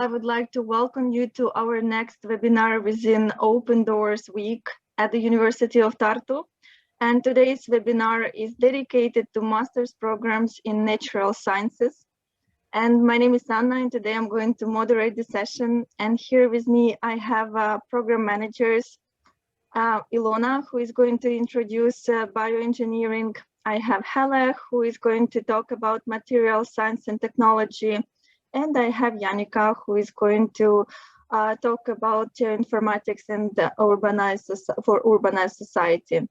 I would like to welcome you to our next webinar within Open Doors Week at the University of Tartu. And today's webinar is dedicated to master's programs in natural sciences. And my name is Anna, and today I'm going to moderate the session. And here with me, I have program managers, Ilona, who is going to introduce bioengineering. I have Hele, who is going to talk about material science and technology. And I have Janika, who is going to talk about geoinformatics and urbanized society.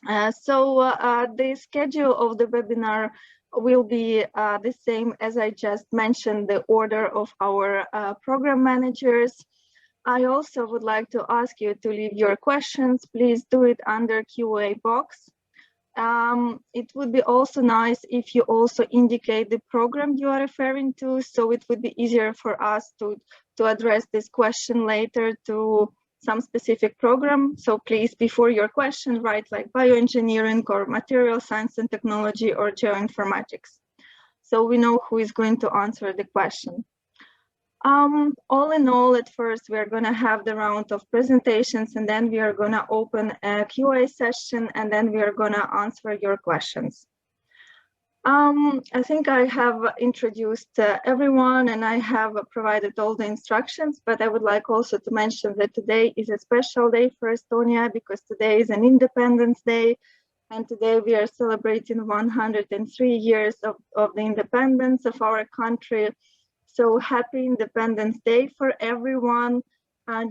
The schedule of the webinar will be the same as I just mentioned, the order of our program managers. I also would like to ask you to leave your questions. Please do it under QA box. It would be also nice if you also indicate the program you are referring to, so it would be easier for us to address this question later to some specific program. So please, before your question, write like bioengineering or material science and technology or geoinformatics, so we know who is going to answer the question. All in all, at first, we are going to have the round of presentations, and then we are going to open a QA session, and then we are going to answer your questions. I think I have introduced everyone, and I have provided all the instructions, but I would like also to mention that today is a special day for Estonia because today is an Independence Day, and today we are celebrating 103 years of the independence of our country. So happy Independence Day for everyone.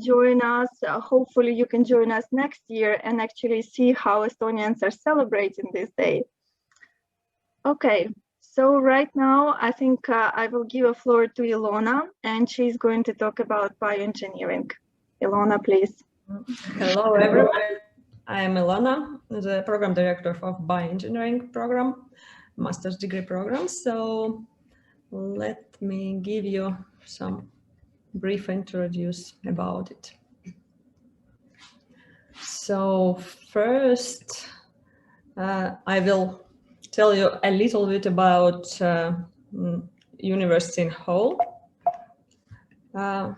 Join us. Hopefully you can join us next year and actually see how Estonians are celebrating this day. Okay, so right now I think I will give a floor to Ilona, and she's going to talk about bioengineering. Ilona, please. Hello everyone. I am Ilona, the program director of Bioengineering program, master's degree program. So let me give you some brief introduce about it. So first, I will tell you a little bit about university in whole. The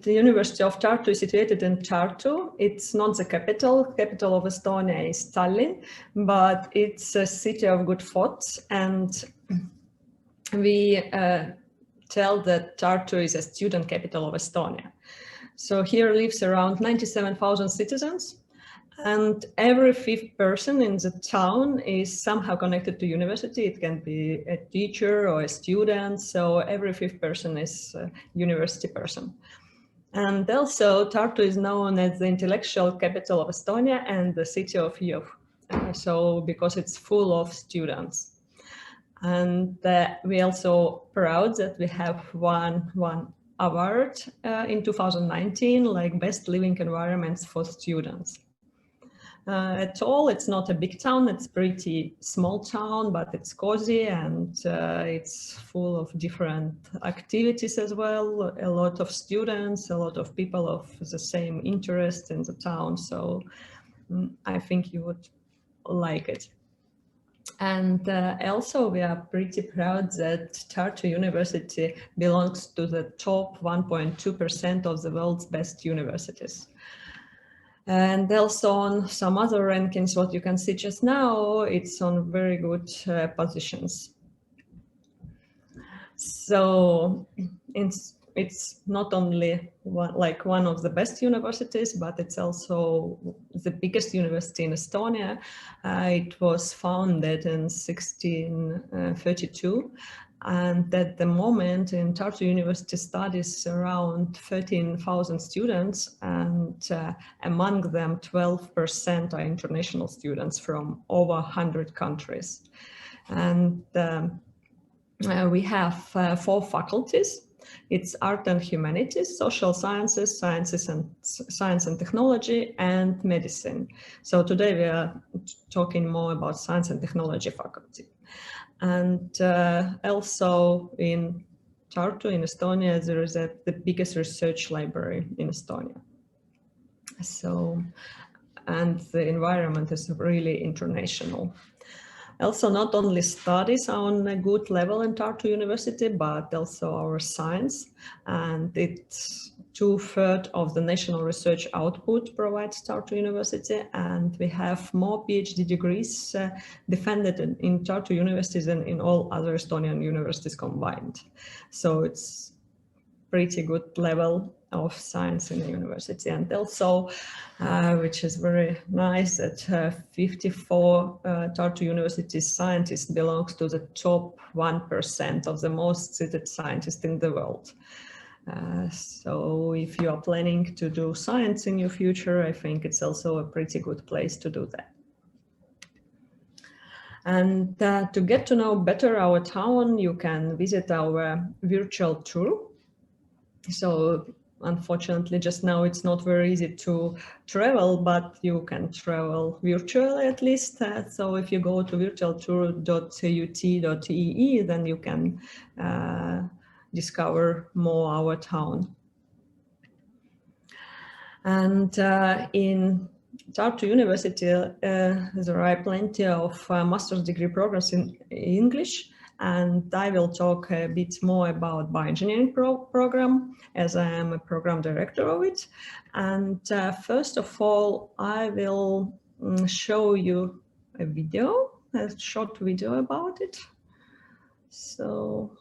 University of Tartu is situated in Tartu. It's not the capital. Capital of Estonia is Tallinn, but it's a city of good thoughts, and we tell that Tartu is a student capital of Estonia. So here lives around 97,000 citizens, and every fifth person in the town is somehow connected to university. It can be a teacher or a student, so every fifth person is a university person. And also Tartu is known as the intellectual capital of Estonia and the city of youth, so because it's full of students. And we also proud that we have won one award in 2019, like Best Living Environments for Students. At all, it's not a big town, it's pretty small town, but it's cozy and it's full of different activities as well. A lot of students, a lot of people of the same interest in the town. So I think you would like it. And also we are pretty proud that Tartu University belongs to the top 1.2% of the world's best universities. And also on some other rankings, what you can see just now, it's on very good positions. So it's not only one of the best universities, but it's also the biggest university in Estonia. It was founded in 1632. And at the moment in Tartu University studies around 13,000 students, and among them 12% are international students from over 100 countries. And we have 4 faculties. It's art and humanities, social sciences, science and technology, and medicine. So today we are talking more about science and technology faculty. And also in Tartu, in Estonia, there is the biggest research library in Estonia. So, and the environment is really international. Also, not only studies on a good level in Tartu University, but also our science, and it's 2/3 of the national research output provides Tartu University, and we have more PhD degrees defended in Tartu universities than in all other Estonian universities combined. So it's pretty good level of science in the university. And also, which is very nice, that 54 Tartu University scientists belongs to the top 1% of the most cited scientists in the world. So if you are planning to do science in your future, I think it's also a pretty good place to do that. And to get to know better our town, you can visit our virtual tour. So unfortunately, just now it's not very easy to travel, but you can travel virtually at least. So if you go to virtualtour.ut.ee, then you can discover more our town. And in Tartu University, there are plenty of master's degree programs in English, and I will talk a bit more about bioengineering program, as I am a program director of it. And first of all, I will show you a video, a short video about it. So.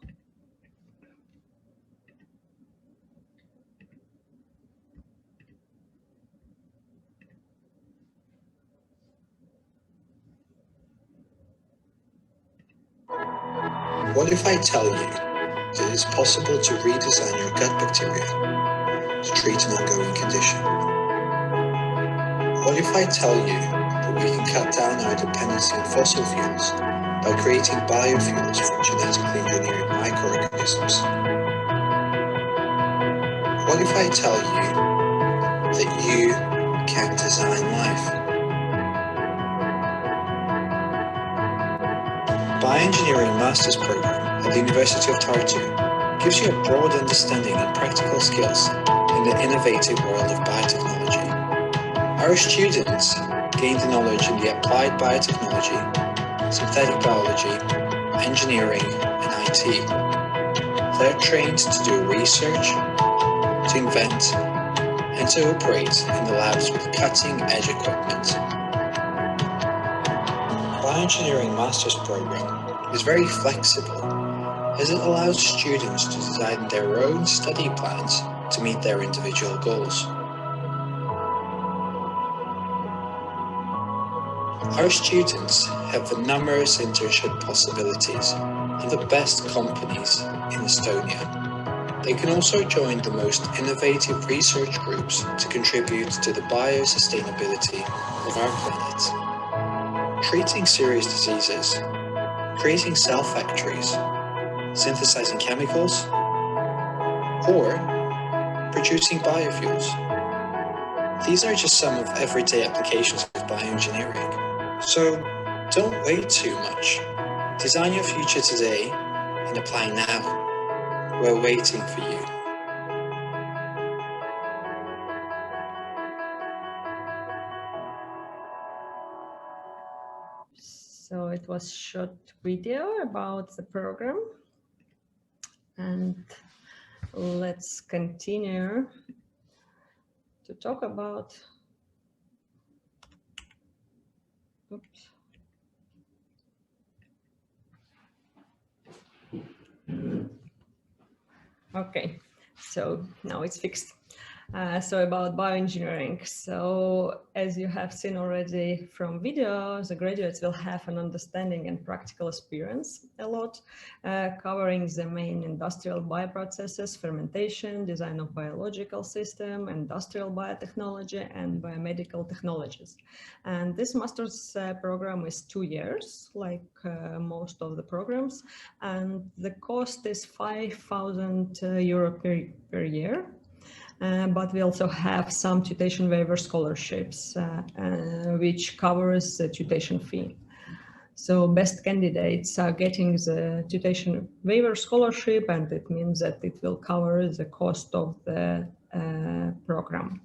What if I tell you that it's possible to redesign your gut bacteria to treat an ongoing condition? What if I tell you that we can cut down our dependency on fossil fuels by creating biofuels from genetically engineered microorganisms? What if I tell you that you can design life? Bioengineering Master's Program at the University of Tartu gives you a broad understanding and practical skills in the innovative world of biotechnology. Our students gain the knowledge in the applied biotechnology, synthetic biology, engineering, and IT. They're trained to do research, to invent, and to operate in the labs with cutting-edge equipment. Bioengineering Master's Program is very flexible, as it allows students to design their own study plans to meet their individual goals. Our students have the numerous internship possibilities in the best companies in Estonia. They can also join the most innovative research groups to contribute to the biosustainability of our planet. Treating serious diseases, creating cell factories, synthesizing chemicals, or producing biofuels. These are just some of everyday applications of bioengineering. So don't wait too much. Design your future today and apply now. We're waiting for you. So it was short video about the program, and let's continue to talk about. Oops. Okay, so now it's fixed. So about bioengineering. So as you have seen already from video, the graduates will have an understanding and practical experience a lot, covering the main industrial bioprocesses, fermentation, design of biological system, industrial biotechnology, and biomedical technologies. And this master's program is 2 years, like most of the programs, and the cost is 5,000 euro per year. But we also have some tuition waiver scholarships, which covers the tuition fee. So best candidates are getting the tuition waiver scholarship, and it means that it will cover the cost of the program.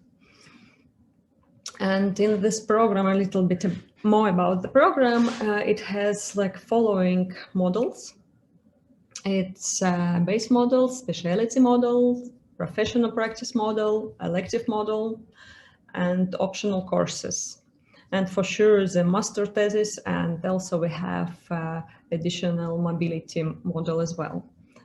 And in this program, a little bit more about the program, it has like following models. It's base model, specialty model, professional practice model, elective model, and optional courses. And for sure, the master thesis, and also we have additional mobility model as well.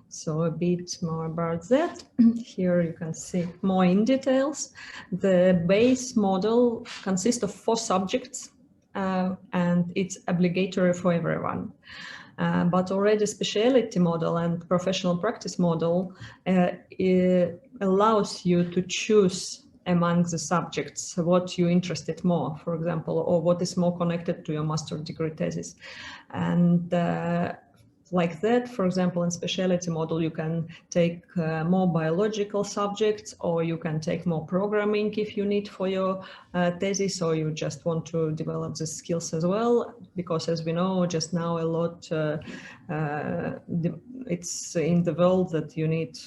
So a bit more about that. Here you can see more in details. The base model consists of 4 subjects, and it's obligatory for everyone. But already specialty model and professional practice model allows you to choose among the subjects what you're interested more, for example, or what is more connected to your master degree thesis. And like that, for example, in specialty model, you can take more biological subjects, or you can take more programming if you need for your thesis, or you just want to develop the skills as well. Because as we know, just now a lot, it's in the world that you need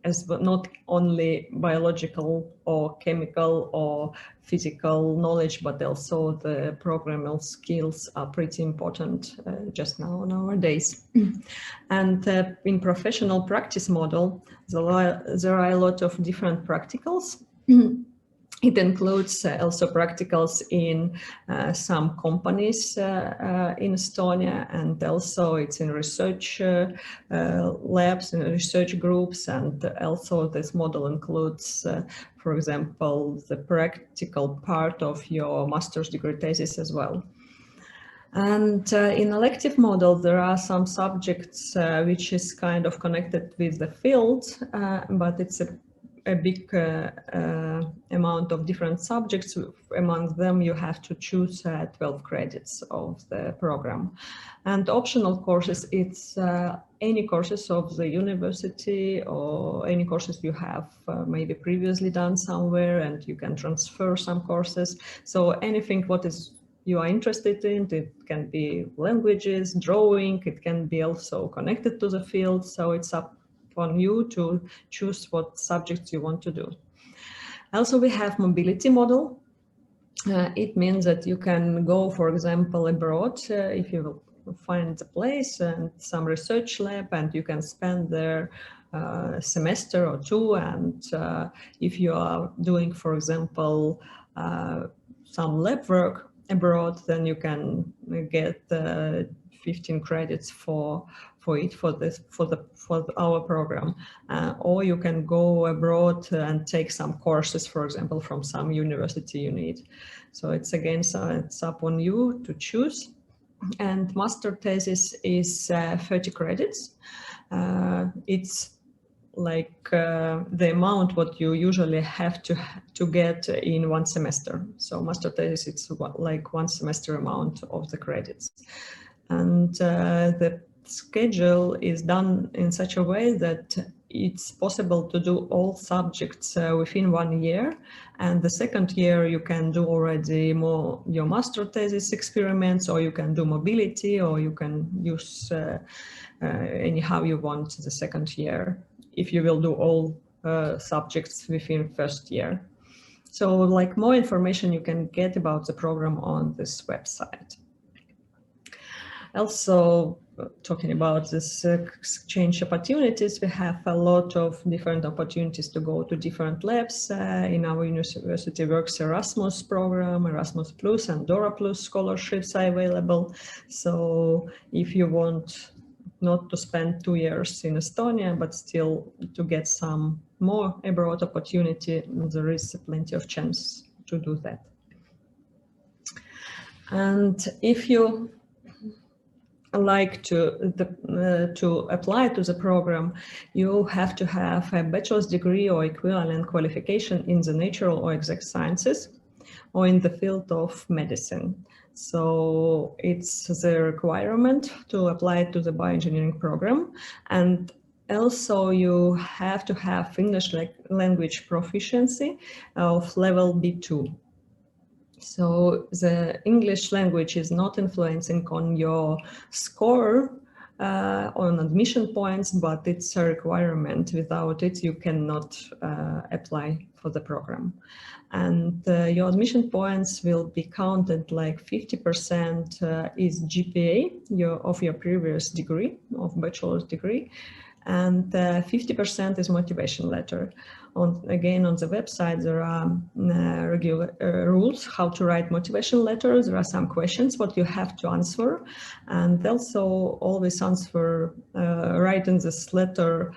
as not only biological or chemical or physical knowledge, but also the programming skills are pretty important just nowadays. And in professional practice model, there are a lot of different practicals. It includes also practicals in some companies in Estonia, and also it's in research labs and research groups. And also this model includes, for example, the practical part of your master's degree thesis as well. And in elective model, there are some subjects which is kind of connected with the field, but it's a big amount of different subjects. Among them, you have to choose 12 credits of the program. And optional courses, it's any courses of the university or any courses you have maybe previously done somewhere, and you can transfer some courses. So anything what is you are interested in, it can be languages, drawing, it can be also connected to the field. So it's up on you to choose what subjects you want to do. Also, we have mobility model. It means that you can go, for example, abroad if you find a place and some research lab, and you can spend there a semester or 2. And if you are doing, for example, some lab work abroad, then you can get 15 credits for our program, or you can go abroad and take some courses, for example, from some university you need. So it's again, it's up on you to choose. And master thesis is 30 credits. It's like the amount what you usually have to get in 1 semester. So master thesis, it's like 1 semester amount of the credits. And the schedule is done in such a way that it's possible to do all subjects within 1 year. And the second year you can do already more your master thesis experiments, or you can do mobility, or you can use anyhow you want the second year, if you will do all subjects within first year. So like more information you can get about the program on this website. Also, talking about this exchange opportunities, we have a lot of different opportunities to go to different labs. In our university works Erasmus program, Erasmus Plus and Dora Plus scholarships are available. So if you want not to spend 2 years in Estonia, but still to get some more abroad opportunity, there is plenty of chance to do that. And if you like to apply to the program, you have to have a bachelor's degree or equivalent qualification in the natural or exact sciences, or in the field of medicine. So it's the requirement to apply to the bioengineering program. And also you have to have English language proficiency of level B2. So the English language is not influencing on your score on admission points, but it's a requirement. Without it, you cannot apply for the program. And your admission points will be counted like 50% is GPA of your previous degree, of bachelor's degree, and 50% is motivation letter. Again, on the website, there are regular rules how to write motivation letters. There are some questions what you have to answer, and also always answer, write in this letter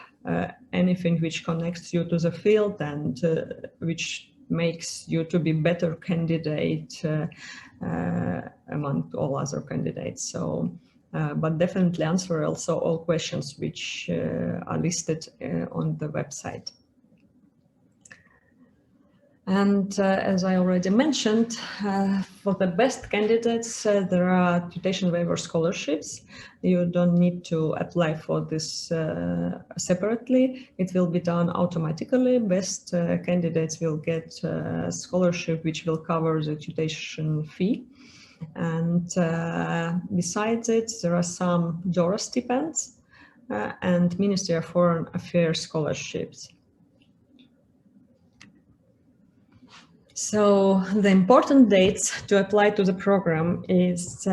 anything which connects you to the field and which makes you to be better candidate among all other candidates. So, but definitely answer also all questions which are listed on the website. And as I already mentioned, for the best candidates, there are tuition waiver scholarships. You don't need to apply for this separately. It will be done automatically. Best candidates will get a scholarship which will cover the tuition fee. And besides it, there are some DORA stipends and Ministry of Foreign Affairs scholarships. So the important dates to apply to the program is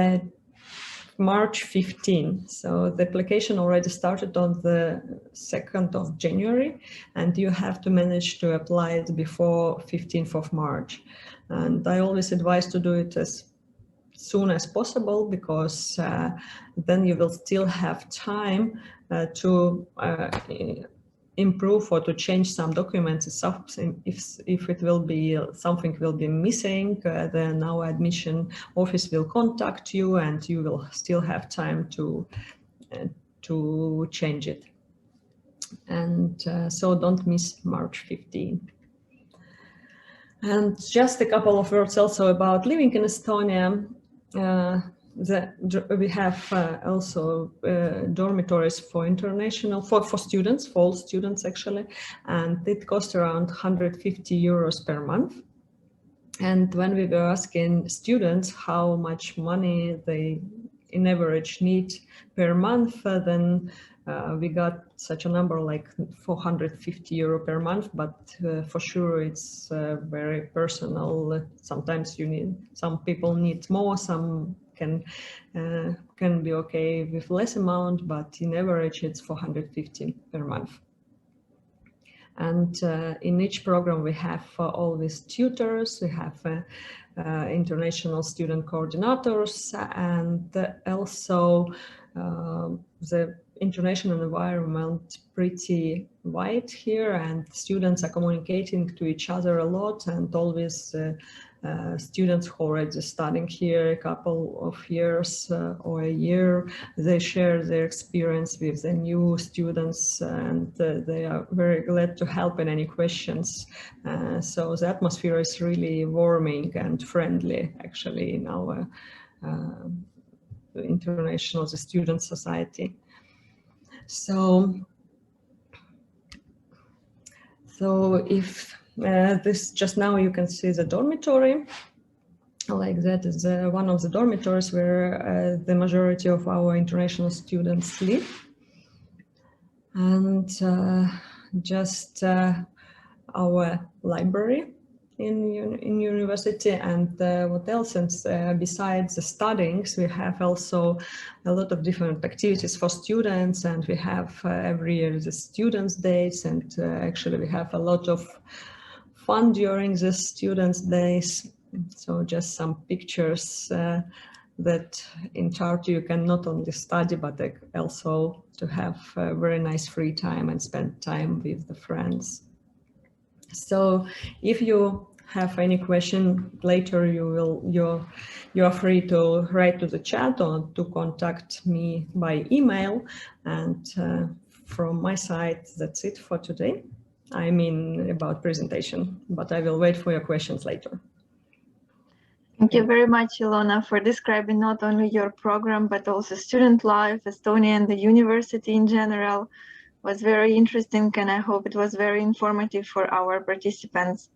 March 15. So the application already started on the 2nd of January, and you have to manage to apply it before 15th of March. And I always advise to do it as soon as possible, because then you will still have time to improve or to change some documents. If it will be something will be missing, then our admission office will contact you, and you will still have time to change it. And so don't miss March 15. And just a couple of words also about living in Estonia. We have also dormitories for international, for students, for all students actually, and it costs around 150 euros per month. And when we were asking students how much money they in average need per month, then we got such a number like 450 euro per month, but for sure it's very personal. Sometimes some people need more, some can be okay with less amount, but in average it's 450 per month. And in each program we have always tutors, we have international student coordinators, and also the international environment pretty wide here, and students are communicating to each other a lot, and always students who are already studying here a couple of years or a year, they share their experience with the new students, and they are very glad to help in any questions. So the atmosphere is really warming and friendly actually in our international student society. So if this just now you can see the dormitory, like that is one of the dormitories where the majority of our international students live. And just our library in university, and what else, and besides the studies we have also a lot of different activities for students, and we have every year the students' days, and actually we have a lot of fun during the students' days. So just some pictures that in Tartu you can not only study but also to have a very nice free time and spend time with the friends. So if you have any question later, you are free to write to the chat or to contact me by email. And from my side, that's it for today. I mean about presentation, but I will wait for your questions later. Thank you very much, Ilona, for describing not only your program, but also student life, Estonia, and the university in general. It was very interesting, and I hope it was very informative for our participants.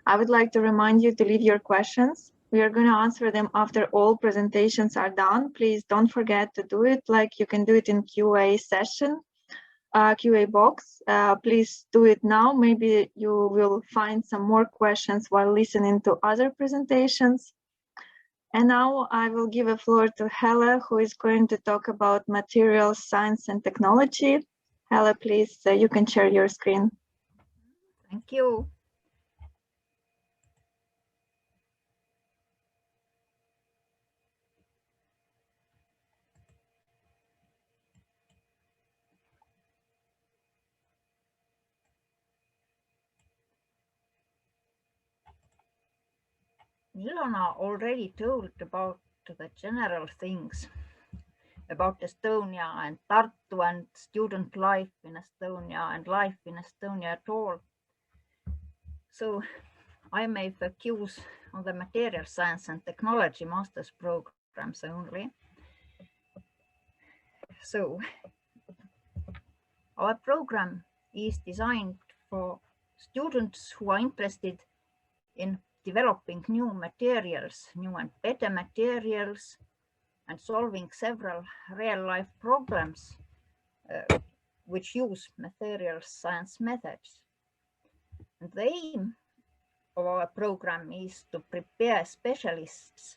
I would like to remind you to leave your questions We are going to answer them after all presentations are done. Please don't forget to do it, like you can do it in QA session, QA box. Please do it now. Maybe you will find some more questions while listening to other presentations. And now I will give a floor to Helle, who is going to talk about materials science and technology. Helle, please, you can share your screen. Thank you. Ilona already told about the general things about Estonia and Tartu and student life in Estonia and life in Estonia at all. So I may focus on the material science and technology master's programs only. So our program is designed for students who are interested in developing new materials, new and better materials, and solving several real-life problems which use material science methods. And the aim of our program is to prepare specialists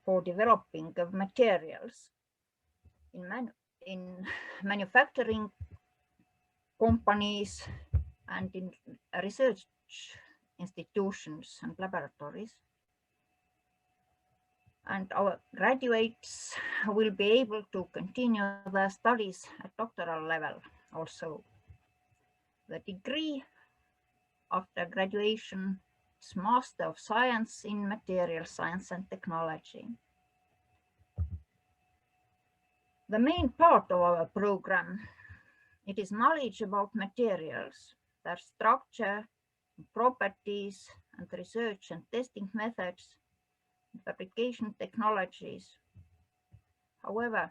for developing of materials in manufacturing companies and in research institutions and laboratories. And our graduates will be able to continue their studies at doctoral level also. The degree after graduation is Master of Science in Material Science and Technology. The main part of our program, it is knowledge about materials, their structure, properties, and research and testing methods, fabrication technologies. However,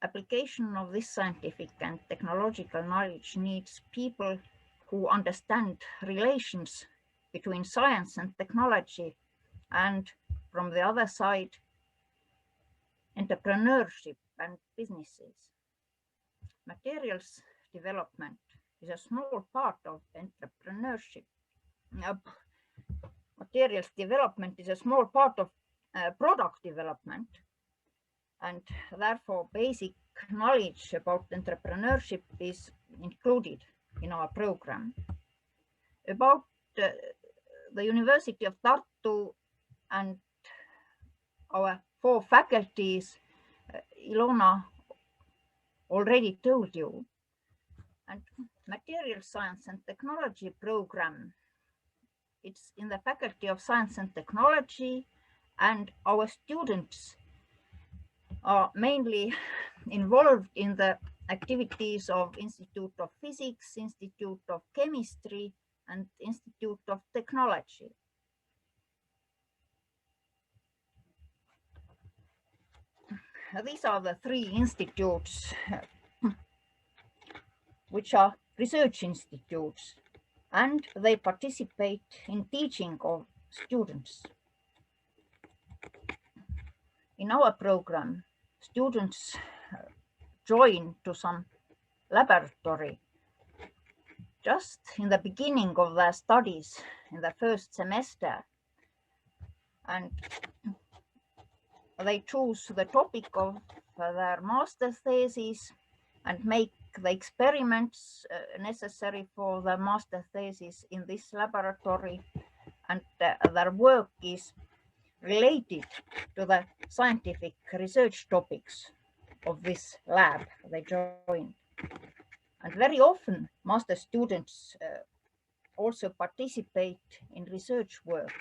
application of this scientific and technological knowledge needs people who understand relations between science and technology, and from the other side, entrepreneurship and businesses. Materials development is a small part of entrepreneurship. Materials development is a small part of product development, and therefore basic knowledge about entrepreneurship is included in our program. About the University of Tartu and our 4 faculties, Ilona already told you. And material science and technology program, it's in the Faculty of Science and Technology, and our students are mainly involved in the activities of Institute of Physics, Institute of Chemistry, and Institute of Technology. These are the 3 institutes which are research institutes, and they participate in teaching of students. In our program, students join to some laboratory just in the beginning of their studies in the first semester, and they choose the topic of their master's thesis and make the experiments necessary for the master thesis in this laboratory, and their work is related to the scientific research topics of this lab they joined. And very often master students also participate in research work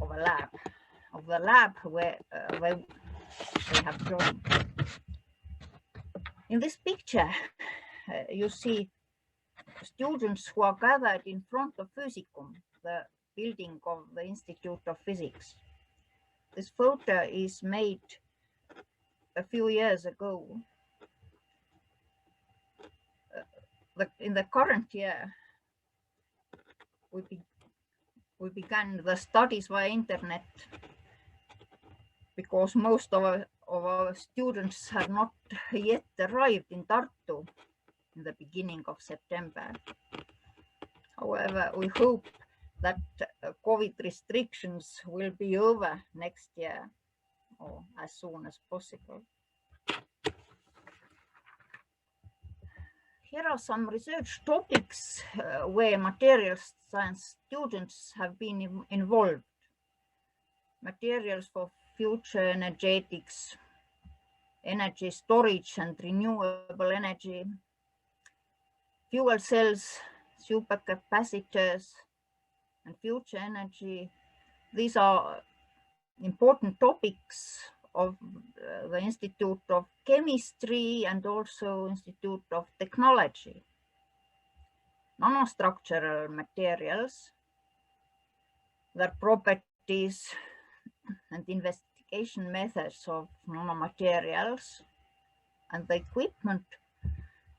of the lab where they have joined. In this picture, you see students who are gathered in front of Physicum, the building of the Institute of Physics. This photo is made a few years ago. In the current year, we began the studies via internet because most of our students had not yet arrived in Tartu in the beginning of September. However, we hope that COVID restrictions will be over next year or as soon as possible. Here are some research topics where materials science students have been involved. Materials for future energetics, energy storage and renewable energy, fuel cells, supercapacitors, and future energy. These are important topics of the Institute of Chemistry and also Institute of Technology. Nanostructural materials, their properties and investigation methods of nanomaterials, and the equipment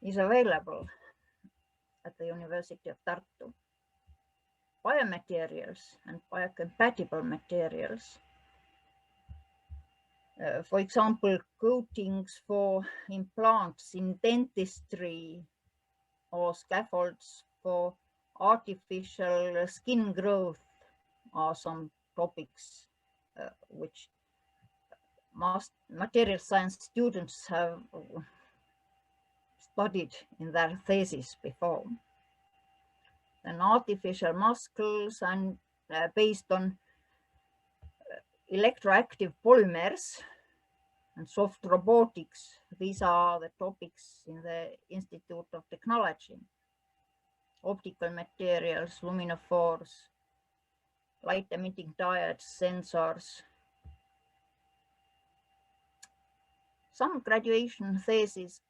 is available at the University of Tartu. Biomaterials and biocompatible materials. For example, coatings for implants in dentistry or scaffolds for artificial skin growth are some topics which material science students have studied in their thesis before. And artificial muscles and based on electroactive polymers and soft robotics. These are the topics in the Institute of Technology. Optical materials, luminophores, light emitting diodes, sensors. Some graduation theses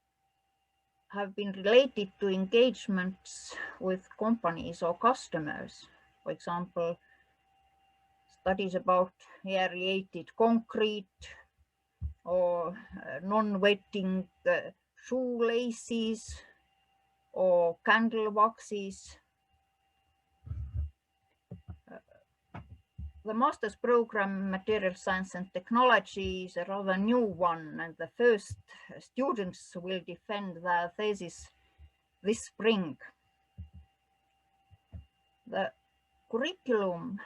have been related to engagements with companies or customers. For example, studies about aerated concrete or non-wetting shoelaces or candle waxes. The master's program, Material Science and Technology, is a rather new one, and the first students will defend their thesis this spring. The curriculum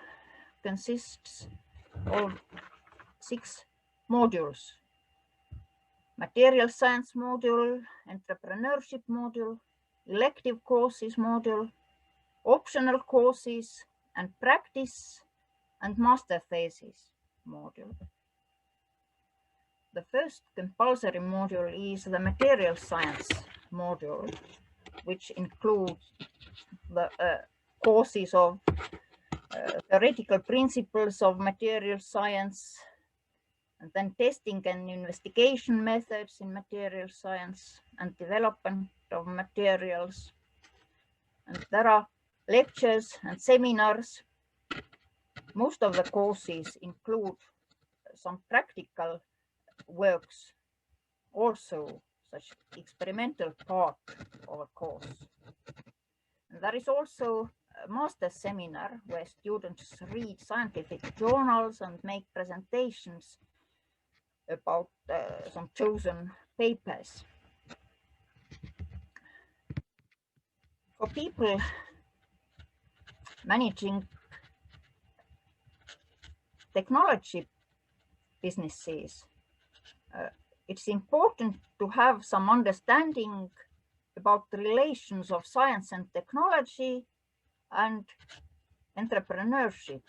consists of 6 modules: material science module, entrepreneurship module, elective courses module, optional courses, and practice and master thesis module. The first compulsory module is the material science module, which includes the courses of theoretical principles of material science, and then testing and investigation methods in material science and development of materials. And there are lectures and seminars. Most of the courses include some practical works, also such experimental part of a course. And there is also a master seminar where students read scientific journals and make presentations about some chosen papers. For people managing technology businesses, it's important to have some understanding about the relations of science and technology and entrepreneurship.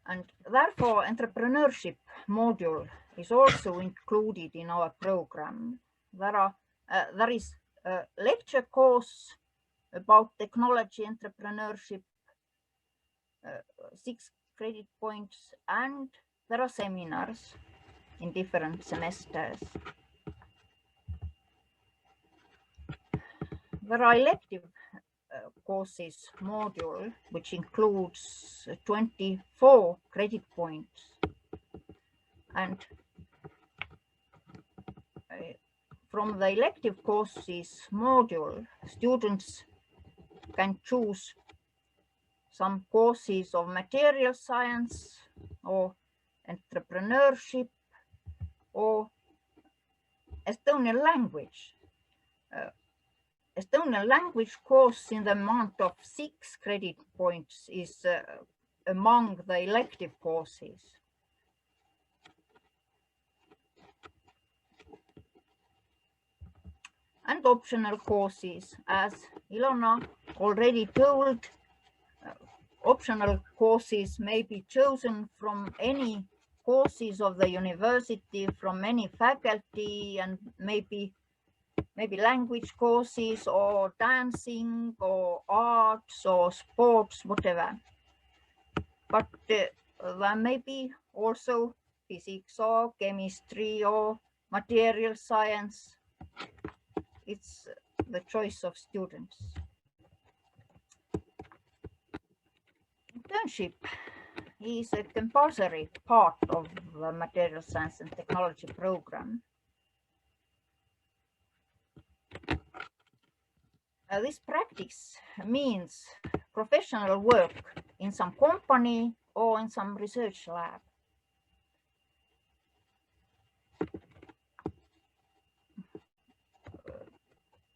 And therefore, entrepreneurship module is also included in our program. There is a lecture course about technology entrepreneurship, 6 credit points, and there are seminars in different semesters. There are elective courses module, which includes 24 credit points. And from the elective courses module, students can choose some courses of material science or entrepreneurship or Estonian language. Estonian language course in the amount of 6 credit points is among the elective courses. And optional courses, as Ilona already told, optional courses may be chosen from any courses of the university, from any faculty, and maybe language courses or dancing or arts or sports, whatever. But there may be also physics or chemistry or material science. It's the choice of students. Internship is a compulsory part of the material science and technology program. This practice means professional work in some company or in some research lab.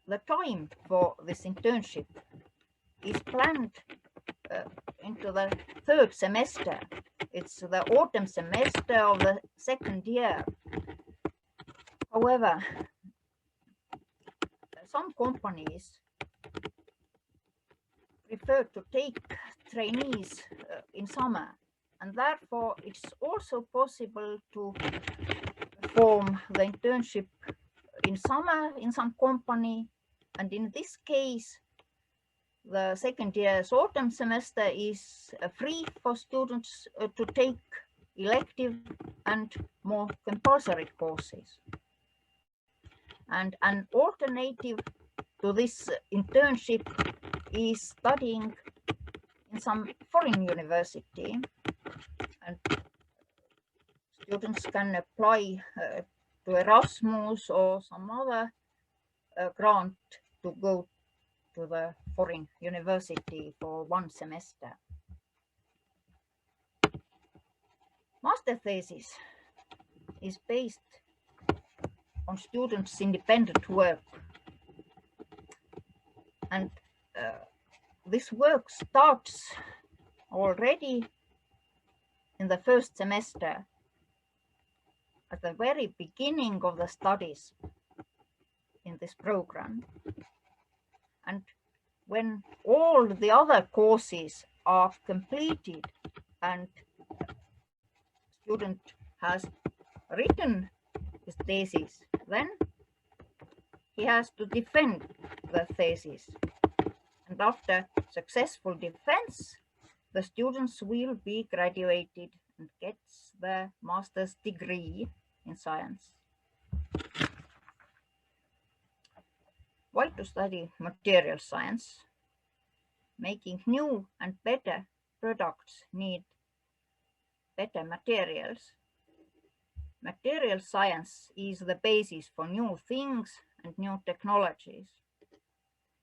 The time for this internship is planned into the 3rd semester. It's the autumn semester of the 2nd year. However, some companies prefer to take trainees in summer, and therefore it's also possible to perform the internship in summer in some company. And in this case, the 2nd year's autumn semester is free for students to take elective and more compulsory courses. And an alternative to this internship is studying in some foreign university, and students can apply to Erasmus or some other grant to go to the foreign university for 1 semester. Master thesis is based on students' independent work, and this work starts already in the 1st semester, at the very beginning of the studies in this program. And when all the other courses are completed and student has written his thesis, then he has to defend the thesis. And after successful defense, the students will be graduated and gets the master's degree in science. Why to study material science? Making new and better products need better materials. Material science is the basis for new things and new technologies.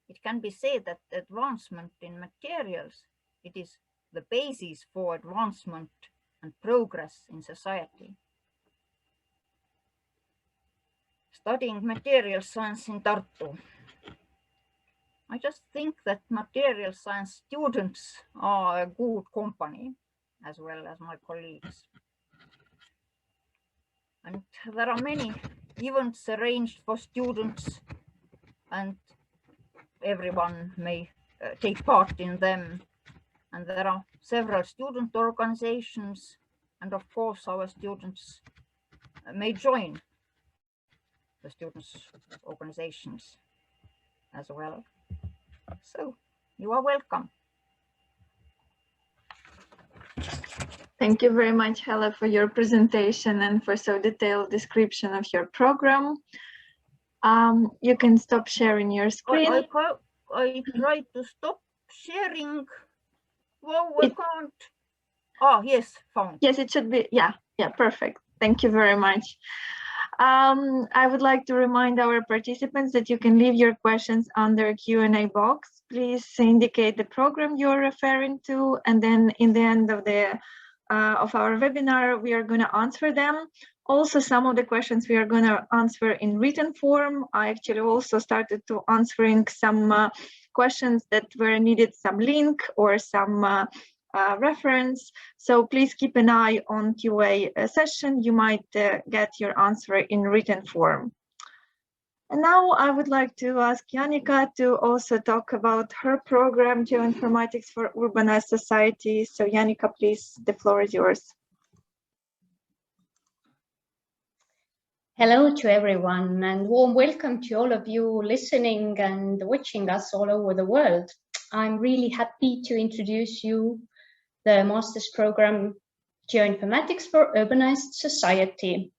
It can be said that advancement in materials, it is the basis for advancement and progress in society. Studying material science in Tartu, I just think that material science students are a good company, as well as my colleagues. And there are many events arranged for students, and everyone may take part in them. And there are several student organizations, and of course our students may join the students' organizations as well. So you are welcome. Thank you very much, Helle, for your presentation and for so detailed description of your program. You can stop sharing your screen. I tried to stop sharing. Well, we can't. Oh, yes, found. Yes, it should be. Yeah, perfect. Thank you very much. I would like to remind our participants that you can leave your questions under Q&A box. Please indicate the program you're referring to, and then in the end of our webinar, we are going to answer them. Also, some of the questions we are going to answer in written form. I actually also started to answering some questions that were needed some link or some reference. So please keep an eye on QA session. You might get your answer in written form. And now I would like to ask Janika to also talk about her program, Geoinformatics for Urbanized Society. So Janika, please, the floor is yours. Hello to everyone, and warm welcome to all of you listening and watching us all over the world. I'm really happy to introduce you the master's program Geoinformatics for Urbanized Society.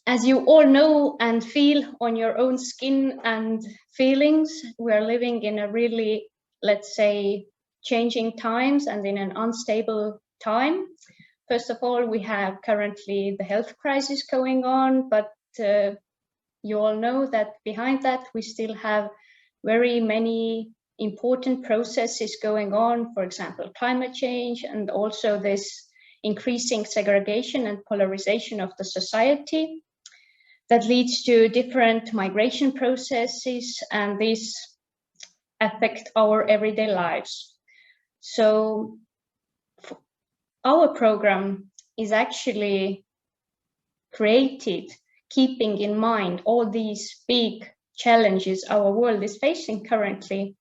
As you all know and feel on your own skin and feelings, we are living in a really, let's say, changing times and in an unstable time. First of all, we have currently the health crisis going on, but you all know that behind that we still have very many important processes going on, for example, climate change, and also this increasing segregation and polarization of the society that leads to different migration processes, and these affect our everyday lives. So our program is actually created keeping in mind all these big challenges our world is facing currently.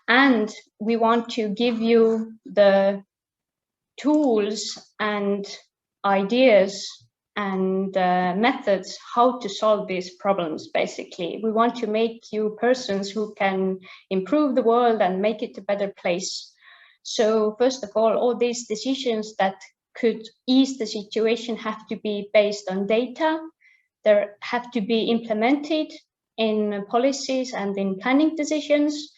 And we want to give you the tools and ideas and methods how to solve these problems, basically. We want to make you persons who can improve the world and make it a better place. So first of all these decisions that could ease the situation have to be based on data. They have to be implemented in policies and in planning decisions.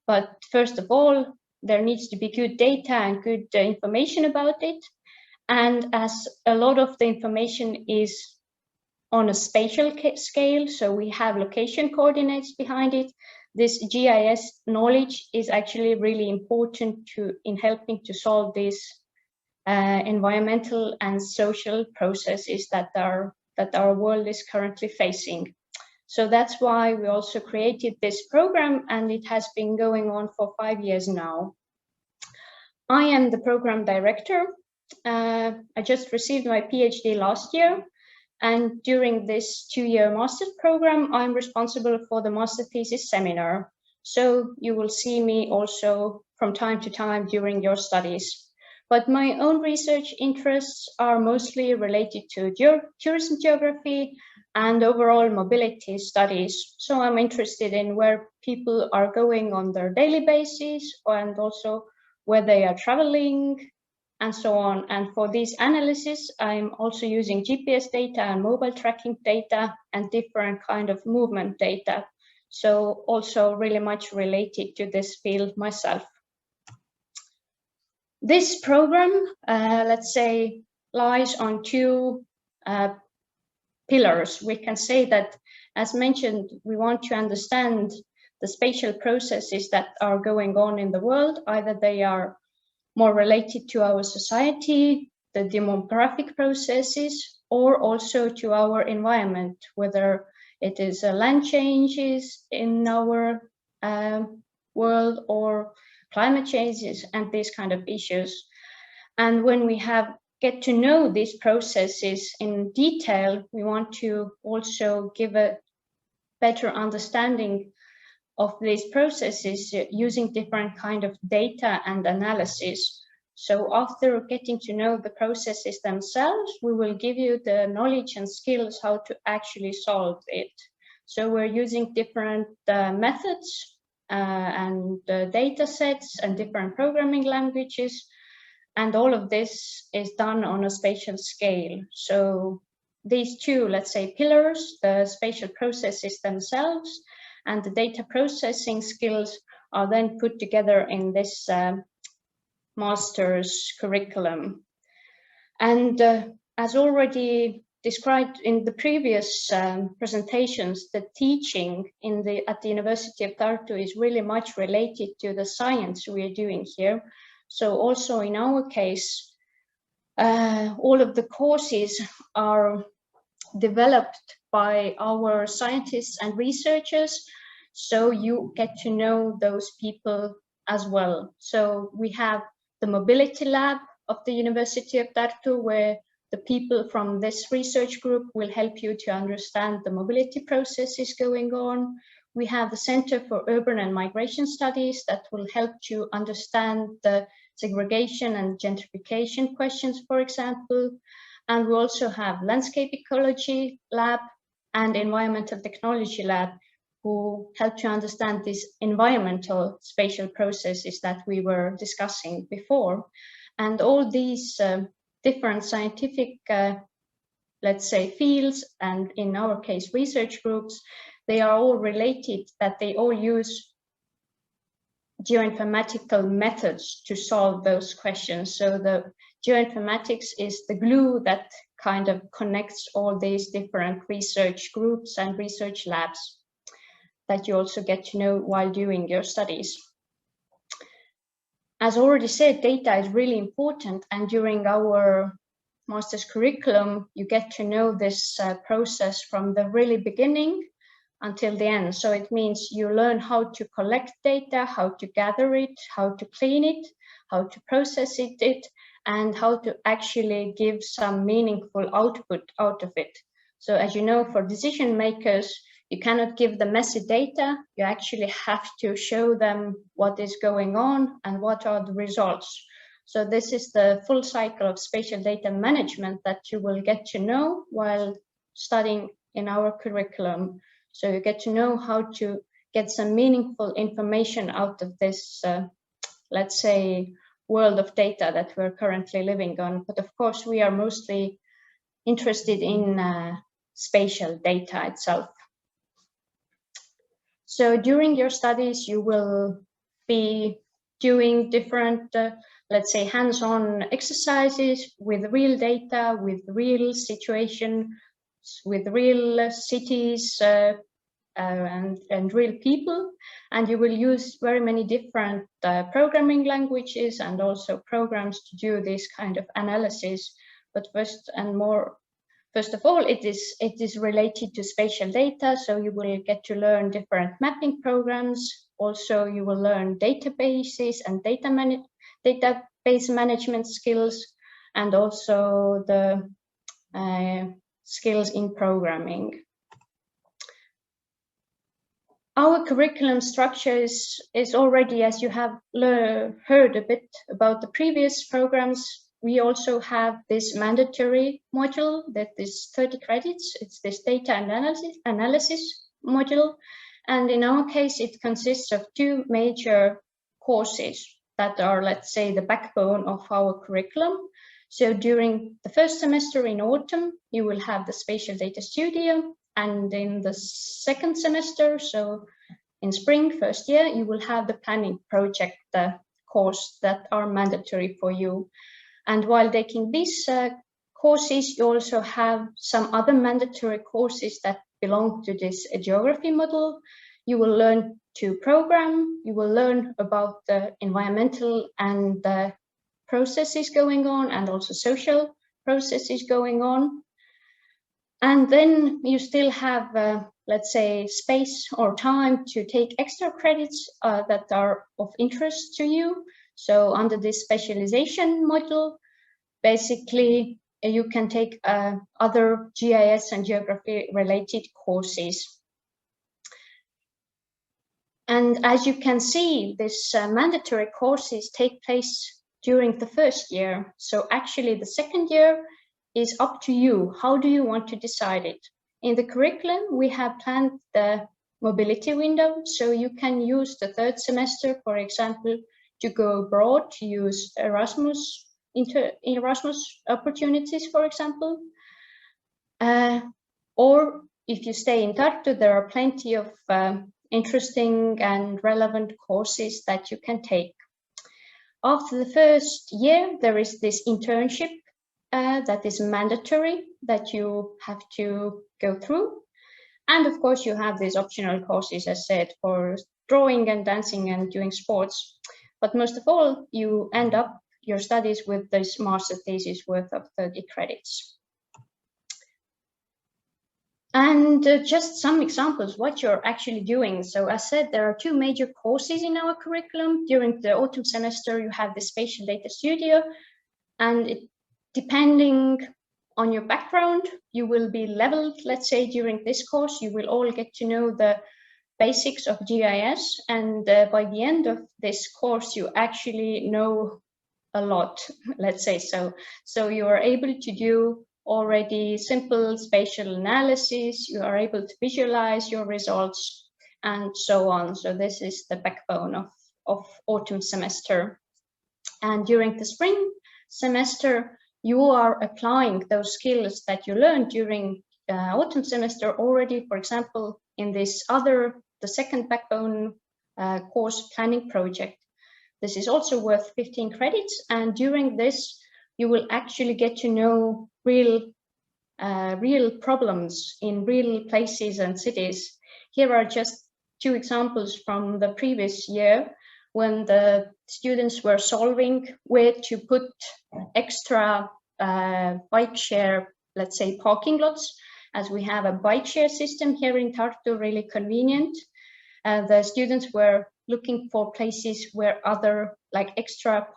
But first of all, there needs to be good data and good information about it. And as a lot of the information is on a spatial scale, so we have location coordinates behind it, this GIS knowledge is actually really important in helping to solve these environmental and social processes that our world is currently facing. So that's why we also created this program, and it has been going on for 5 years now. I am the program director. I just received my PhD last year, and during this 2-year master's program, I'm responsible for the master thesis seminar. So you will see me also from time to time during your studies. But my own research interests are mostly related to tourism geography and overall mobility studies. So I'm interested in where people are going on their daily basis and also where they are traveling and so on. And for this analysis, I'm also using GPS data and mobile tracking data and different kind of movement data. So also really much related to this field myself. This program, let's say, lies on 2 pillars. We can say that, as mentioned, we want to understand the spatial processes that are going on in the world. Either they are more related to our society, the demographic processes, or also to our environment, whether it is land changes in our world or climate changes and these kind of issues. And when we get to know these processes in detail, we want to also give a better understanding of these processes using different kind of data and analysis. So after getting to know the processes themselves, we will give you the knowledge and skills how to actually solve it. So we're using different methods and data sets and different programming languages. And all of this is done on a spatial scale. So these 2, let's say, pillars, the spatial processes themselves and the data processing skills, are then put together in this master's curriculum. And as already described in the previous presentations, the teaching at the University of Tartu is really much related to the science we are doing here. So also in our case, all of the courses are developed by our scientists and researchers, so you get to know those people as well. So we have the mobility lab of the University of Tartu, where the people from this research group will help you to understand the mobility processes going on. We have the Center for Urban and Migration Studies that will help you understand the segregation and gentrification questions, for example. And we also have Landscape Ecology Lab and Environmental Technology Lab, who help you understand these environmental spatial processes that we were discussing before. And all these different scientific, let's say, fields, and in our case, research groups, they are all related, that they all use geoinformatical methods to solve those questions. So the geoinformatics is the glue that kind of connects all these different research groups and research labs that you also get to know while doing your studies. As already said, data is really important, and during our master's curriculum, you get to know this process from the really beginning until the end. So it means you learn how to collect data, how to gather it, how to clean it, how to process it, and how to actually give some meaningful output out of it. So as you know, for decision makers, you cannot give them messy data. You actually have to show them what is going on and what are the results. So this is the full cycle of spatial data management that you will get to know while studying in our curriculum. So you get to know how to get some meaningful information out of this, let's say, world of data that we're currently living on. But of course, we are mostly interested in spatial data itself. So during your studies, you will be doing different, let's say, hands-on exercises with real data, with real situations, with real cities and real people. And you will use very many different programming languages and also programs to do this kind of analysis. But first of all, it is related to spatial data, so you will get to learn different mapping programs. Also, you will learn databases and database management skills, and also the skills in programming. Our curriculum structure is already, as you have heard a bit about the previous programs, we also have this mandatory module that is 30 credits. It's this data analysis module. And in our case, it consists of two major courses that are, let's say, the backbone of our curriculum. So during the first semester in autumn, you will have the Spatial Data Studio. And in the second semester, so in spring, first year, you will have the Planning Project course that are mandatory for you. And while taking these courses, you also have some other mandatory courses that belong to this geography model. You will learn to program, you will learn about the environmental and the processes going on, and also social processes going on. And then you still have, let's say, space or time to take extra credits that are of interest to you. So under this specialization module, basically you can take other GIS and geography related courses. And as you can see, these mandatory courses take place during the first year. So actually the second year is up to you. How do you want to decide it? In the curriculum, we have planned the mobility window. So you can use the third semester, for example, to go abroad, to use Erasmus opportunities, for example. Or if you stay in Tartu, there are plenty of interesting and relevant courses that you can take. After the first year, there is this internship that is mandatory that you have to go through. And of course, you have these optional courses, as said, for drawing and dancing and doing sports. But most of all, you end up your studies with this master thesis worth of 30 credits. And just some examples what you're actually doing. So as said, there are two major courses in our curriculum. During the autumn semester, you have the Spatial Data Studio, and depending on your background, you will be leveled. Let's say during this course, you will all get to know the basics of GIS, and by the end of this course, you actually know a lot, let's say so. So you are able to do already simple spatial analysis, you are able to visualize your results, and so on. So this is the backbone of autumn semester. And during the spring semester, you are applying those skills that you learned during autumn semester already, for example, in this the second backbone course planning project. This is also worth 15 credits, and during this, you will actually get to know real problems in real places and cities. Here are just two examples from the previous year when the students were solving where to put extra bike share, let's say, parking lots, as we have a bike share system here in Tartu, really convenient. The students were looking for places where other, like extra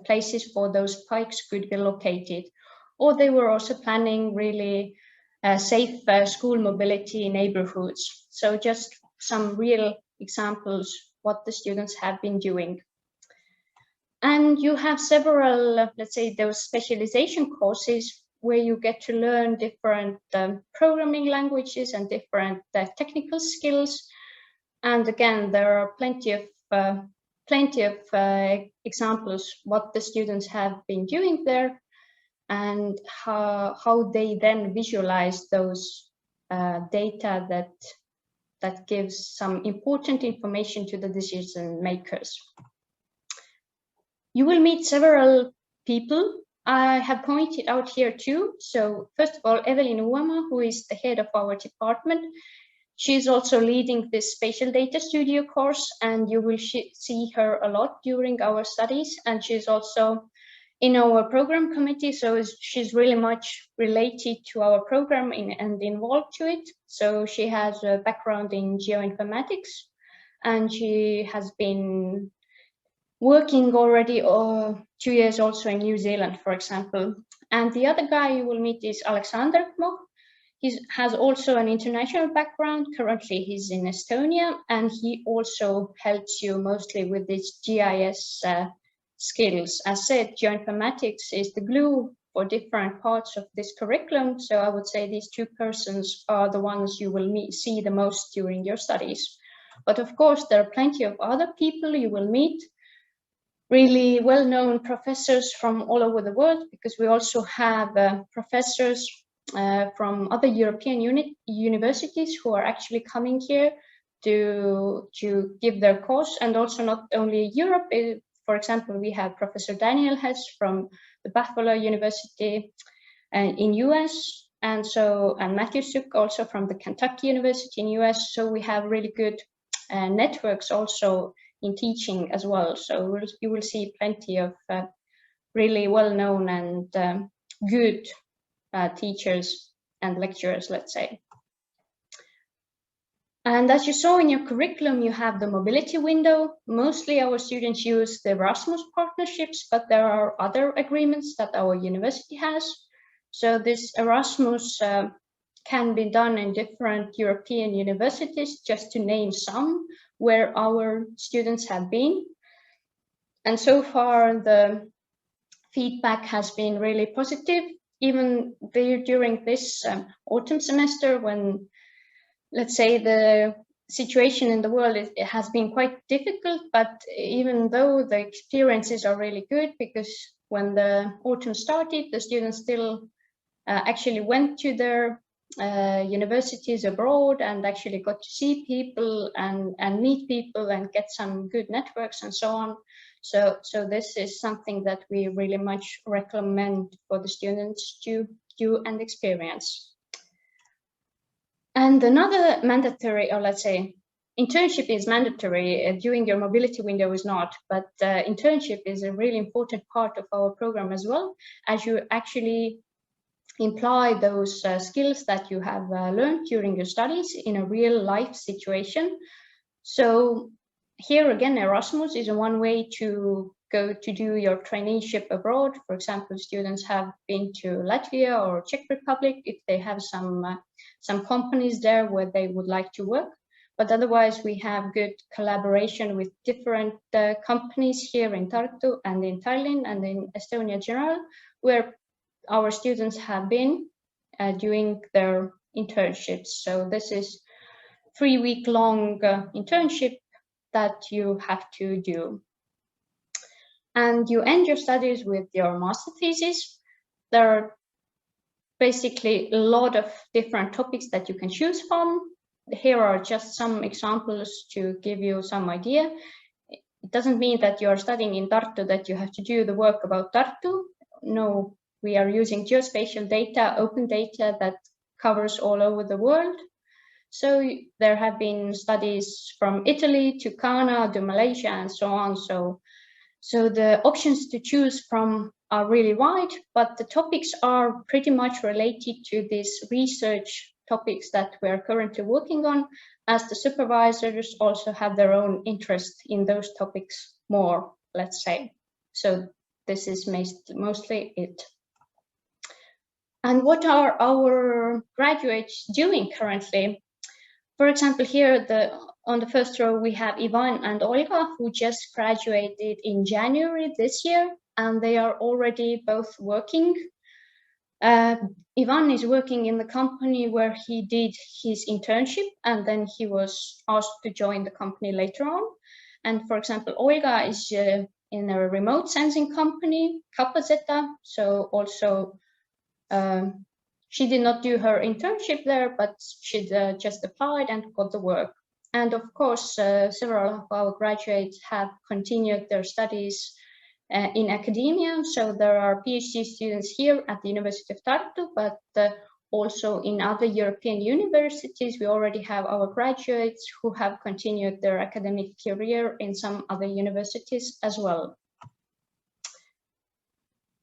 places for those bikes could be located. Or they were also planning really safe school mobility neighborhoods. So just some real examples what the students have been doing. And you have several, let's say, those specialization courses where you get to learn different programming languages and different technical skills. And again, there are plenty of examples what the students have been doing there, and how they then visualize those data that gives some important information to the decision makers. You will meet several people. I have pointed out here too. So first of all, Evelyn Uama, who is the head of our department. She's also leading this Spatial Data Studio course, and you will see her a lot during our studies. And she's also in our program committee, so she's really much related to our program and involved to it. So she has a background in geoinformatics, and she has been working already 2 years also in New Zealand, for example. And the other guy you will meet is Alexander Kmoch. He has also an international background. Currently, he's in Estonia, and he also helps you mostly with these GIS skills. As said, geoinformatics is the glue for different parts of this curriculum. So I would say these two persons are the ones you will see the most during your studies. But of course, there are plenty of other people you will meet. Really well-known professors from all over the world, because we also have professors from other European universities who are actually coming here to give their course, and also not only Europe. For example, we have Professor Daniel Hess from the Buffalo University in US, and Matthew Suk also from the Kentucky University in US. So we have really good networks also in teaching as well. So you will see plenty of really well-known and good teachers and lecturers, let's say. And as you saw in your curriculum, you have the mobility window. Mostly our students use the Erasmus partnerships, but there are other agreements that our university has. So this Erasmus can be done in different European universities, just to name some where our students have been. And so far, the feedback has been really positive, even during this autumn semester, when, let's say, the situation in the world it has been quite difficult, but even though the experiences are really good, because when the autumn started, the students still actually went to their universities abroad and actually got to see people and meet people and get some good networks and so on. So this is something that we really much recommend for the students to do and experience. And another mandatory, or let's say, internship is mandatory. During your mobility window is not, but internship is a really important part of our program as well, as you actually imply those skills that you have learned during your studies in a real life situation. So here again, Erasmus is one way to go to do your traineeship abroad. For example, students have been to Latvia or Czech Republic if they have some companies there where they would like to work. But otherwise, we have good collaboration with different companies here in Tartu and in Tallinn and in Estonia in general, where our students have been doing their internships. So this is 3-week-long internship that you have to do. And you end your studies with your master thesis. There are basically a lot of different topics that you can choose from. Here are just some examples to give you some idea. It doesn't mean that you are studying in Tartu that you have to do the work about Tartu. No, we are using geospatial data, open data that covers all over the world. So there have been studies from Italy to Ghana to Malaysia and so on. So the options to choose from are really wide, but the topics are pretty much related to these research topics that we're currently working on, as the supervisors also have their own interest in those topics more, let's say. So this is mostly it. And what are our graduates doing currently? For example, here on the first row, we have Ivan and Olga, who just graduated in January this year, and they are already both working. Ivan is working in the company where he did his internship, and then he was asked to join the company later on. And for example, Olga is in a remote sensing company, Capazeta, so also she did not do her internship there, but she just applied and got the work. And of course, several of our graduates have continued their studies in academia. So there are PhD students here at the University of Tartu, but also in other European universities. We already have our graduates who have continued their academic career in some other universities as well.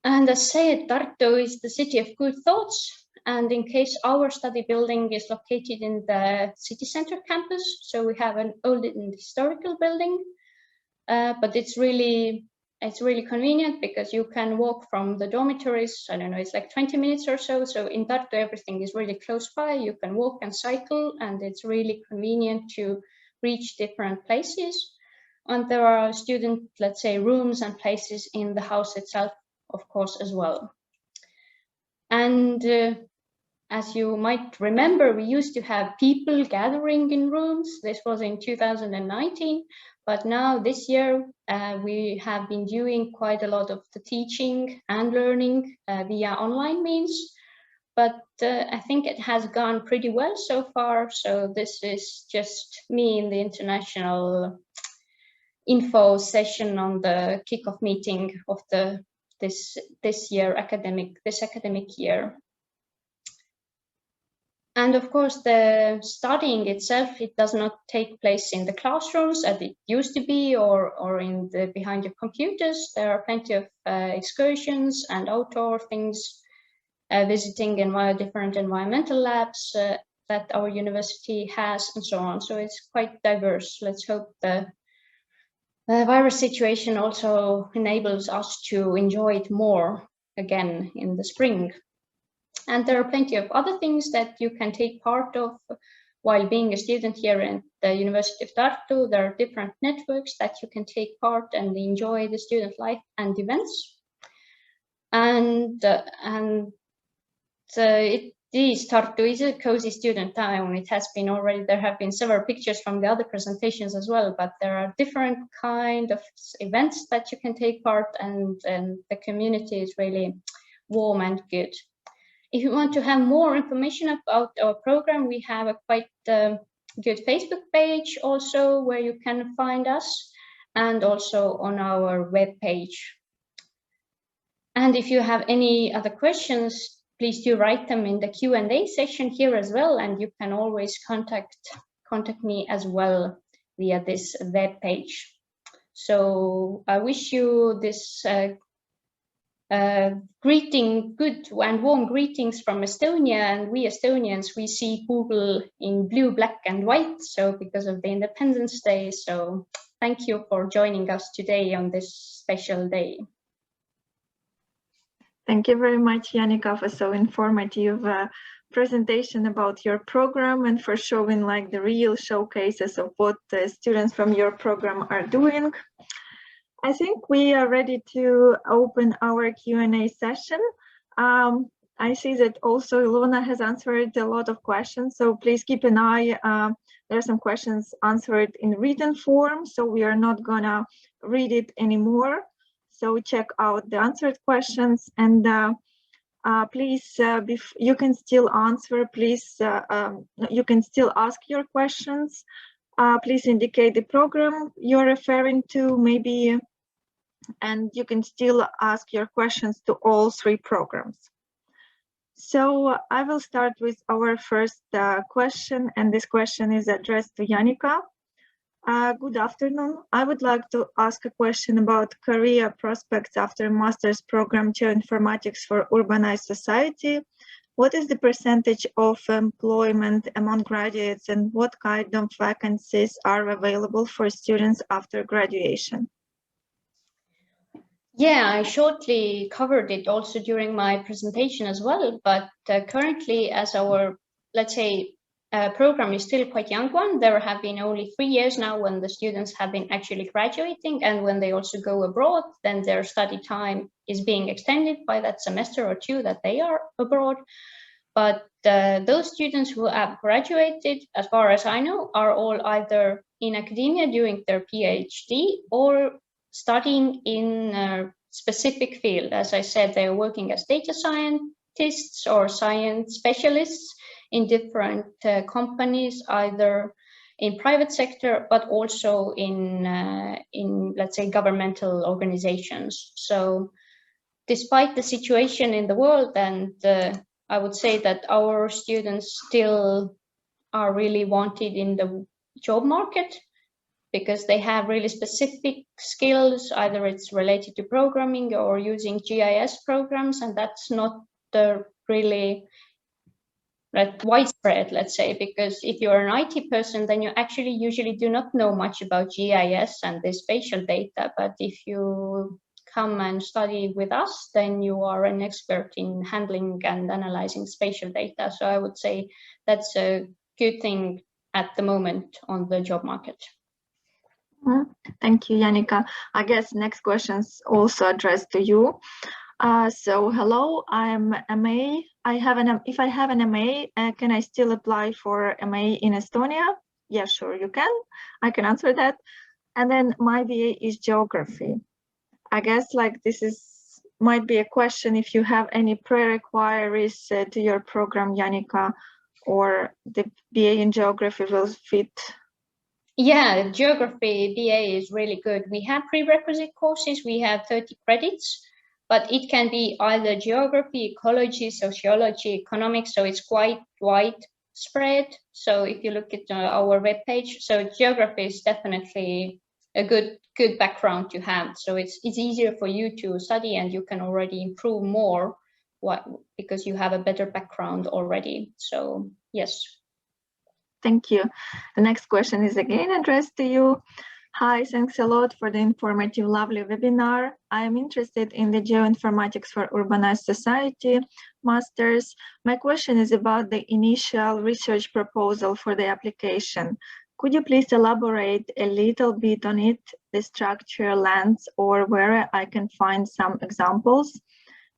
And as said, Tartu is the city of good thoughts. And in case our study building is located in the city center campus, so we have an old and historical building, but it's really convenient because you can walk from the dormitories. I don't know, it's like 20 minutes or so. So in Tartu, everything is really close by. You can walk and cycle, and it's really convenient to reach different places. And there are student, let's say, rooms and places in the house itself, of course, as well. And as you might remember, we used to have people gathering in rooms. This was in 2019, but now this year we have been doing quite a lot of the teaching and learning via online means. But I think it has gone pretty well so far. So this is just me in the international info session on the kickoff meeting of this academic year. And of course, the studying itself, it does not take place in the classrooms as it used to be, or in the behind your computers. There are plenty of excursions and outdoor things, visiting different environmental labs that our university has, and so on. So it's quite diverse. Let's hope the virus situation also enables us to enjoy it more again in the spring. And there are plenty of other things that you can take part of while being a student here at the University of Tartu. There are different networks that you can take part and enjoy the student life and events. And Tartu is a cozy student town. It has been already, there have been several pictures from the other presentations as well, but there are different kind of events that you can take part, and the community is really warm and good. if you want to have more information about our program, we have a quite good Facebook page also where you can find us, and also on our web page. And if you have any other questions, please do write them in the Q&A section here as well, and you can always contact me as well via this web page. So I wish you this good and warm greetings from Estonia. And we Estonians, we see Google in blue, black and white, so because of the Independence Day. So thank you for joining us today on this special day. Thank you very much, Janika, for so informative presentation about your program and for showing like the real showcases of what the students from your program are doing. I think we are ready to open our Q&A session. I see that also Ilona has answered a lot of questions, so please keep an eye. There are some questions answered in written form, so we are not gonna read it anymore. So check out the answered questions, and please, you can still answer. Please, you can still ask your questions. Please indicate the program you're referring to, maybe, and you can still ask your questions to all three programs. So I will start with our first question, and this question is addressed to Janika. Good afternoon. I would like to ask a question about career prospects after master's program Geoinformatics for Urbanized Society. What is the percentage of employment among graduates, and what kind of vacancies are available for students after graduation? Yeah, I shortly covered it also during my presentation as well, but currently, as our, let's say, program is still quite young one, there have been only 3 years now when the students have been actually graduating, and when they also go abroad, then their study time is being extended by that semester or 2 that they are abroad. But those students who have graduated, as far as I know, are all either in academia doing their PhD or studying in a specific field. As I said, they're working as data scientists or science specialists in different companies, either in private sector, but also in let's say, governmental organizations. So despite the situation in the world, and I would say that our students still are really wanted in the job market, because they have really specific skills, either it's related to programming or using GIS programs, and that's not really widespread, let's say, because if you're an IT person, then you actually usually do not know much about GIS and the spatial data. But if you come and study with us, then you are an expert in handling and analyzing spatial data. So I would say that's a good thing at the moment on the job market. Thank you, Janika. I guess next question's also addressed to you. So hello, I'm MA. If I have an MA, can I still apply for MA in Estonia? Yeah, sure, you can. I can answer that. And then my BA is geography. I guess like this might be a question if you have any pre-requirements to your program, Janika, or the BA in geography will fit. Yeah, geography BA is really good. We have prerequisite courses. We have 30 credits, but it can be either geography, ecology, sociology, economics. So it's quite widespread. So if you look at our webpage, so geography is definitely a good background to have. So it's easier for you to study, and you can already improve more because you have a better background already. So yes. Thank you. The next question is again addressed to you. Hi, thanks a lot for the informative, lovely webinar. I am interested in the Geoinformatics for Urbanized Society Masters. My question is about the initial research proposal for the application. Could you please elaborate a little bit on it, the structure, length, or where I can find some examples?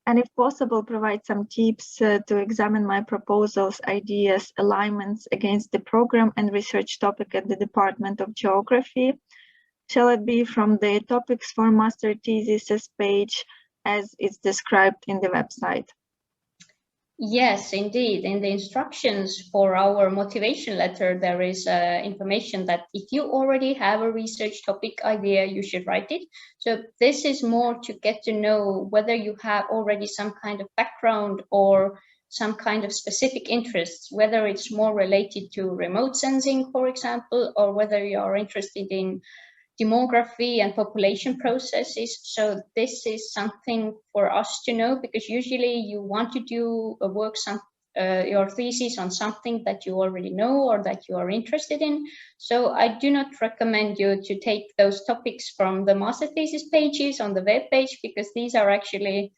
And if possible, provide some tips to examine my proposals, ideas, alignments against the program and research topic at the Department of Geography. Shall it be from the topics for master thesis page as it's described in the website? Yes, indeed. In the instructions for our motivation letter, there is information that if you already have a research topic idea, you should write it. So this is more to get to know whether you have already some kind of background or some kind of specific interests, whether it's more related to remote sensing, for example, or whether you are interested in demography and population processes. So this is something for us to know, because usually you want to do a work, your thesis on something that you already know or that you are interested in. So I do not recommend you to take those topics from the master thesis pages on the web page, because these are actually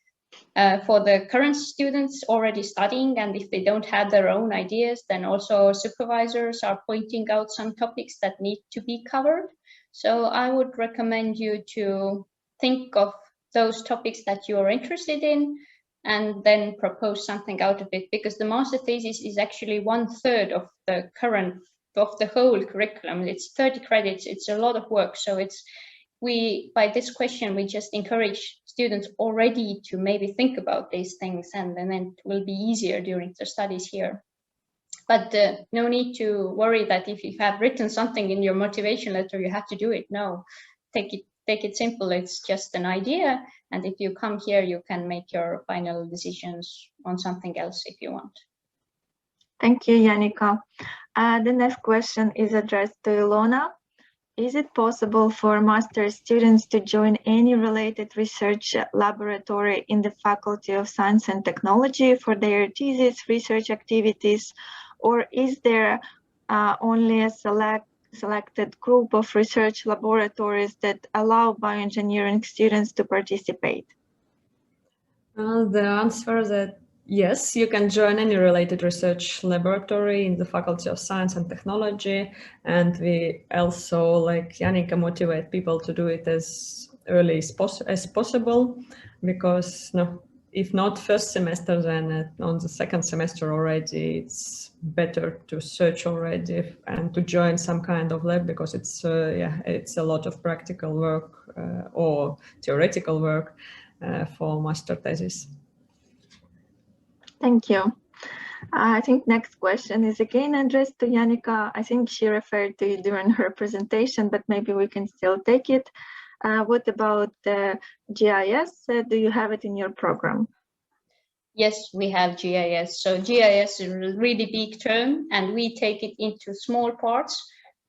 for the current students already studying, and if they don't have their own ideas, then also supervisors are pointing out some topics that need to be covered. So I would recommend you to think of those topics that you are interested in and then propose something out of it, because the master thesis is actually 1/3 of the whole curriculum. It's 30 credits. It's a lot of work. So by this question, we just encourage students already to maybe think about these things, and then it will be easier during the studies here. But no need to worry that if you have written something in your motivation letter, you have to do it. No, take it simple. It's just an idea. And if you come here, you can make your final decisions on something else if you want. Thank you, Janika. The next question is addressed to Ilona. Is it possible for master's students to join any related research laboratory in the Faculty of Science and Technology for their thesis research activities, or is there only a selected group of research laboratories that allow bioengineering students to participate? The answer that yes, you can join any related research laboratory in the Faculty of Science and Technology, and we also, like Janika, motivate people to do it as early as possible, because if not first semester, then on the second semester already, it's better to search already and to join some kind of lab, because it's a lot of practical work or theoretical work for master thesis. Thank you. I think next question is again addressed to Janika. I think she referred to it during her presentation, but maybe we can still take it. What about the GIS? Do you have it in your program? Yes, we have GIS. So GIS is a really big term, and we take it into small parts,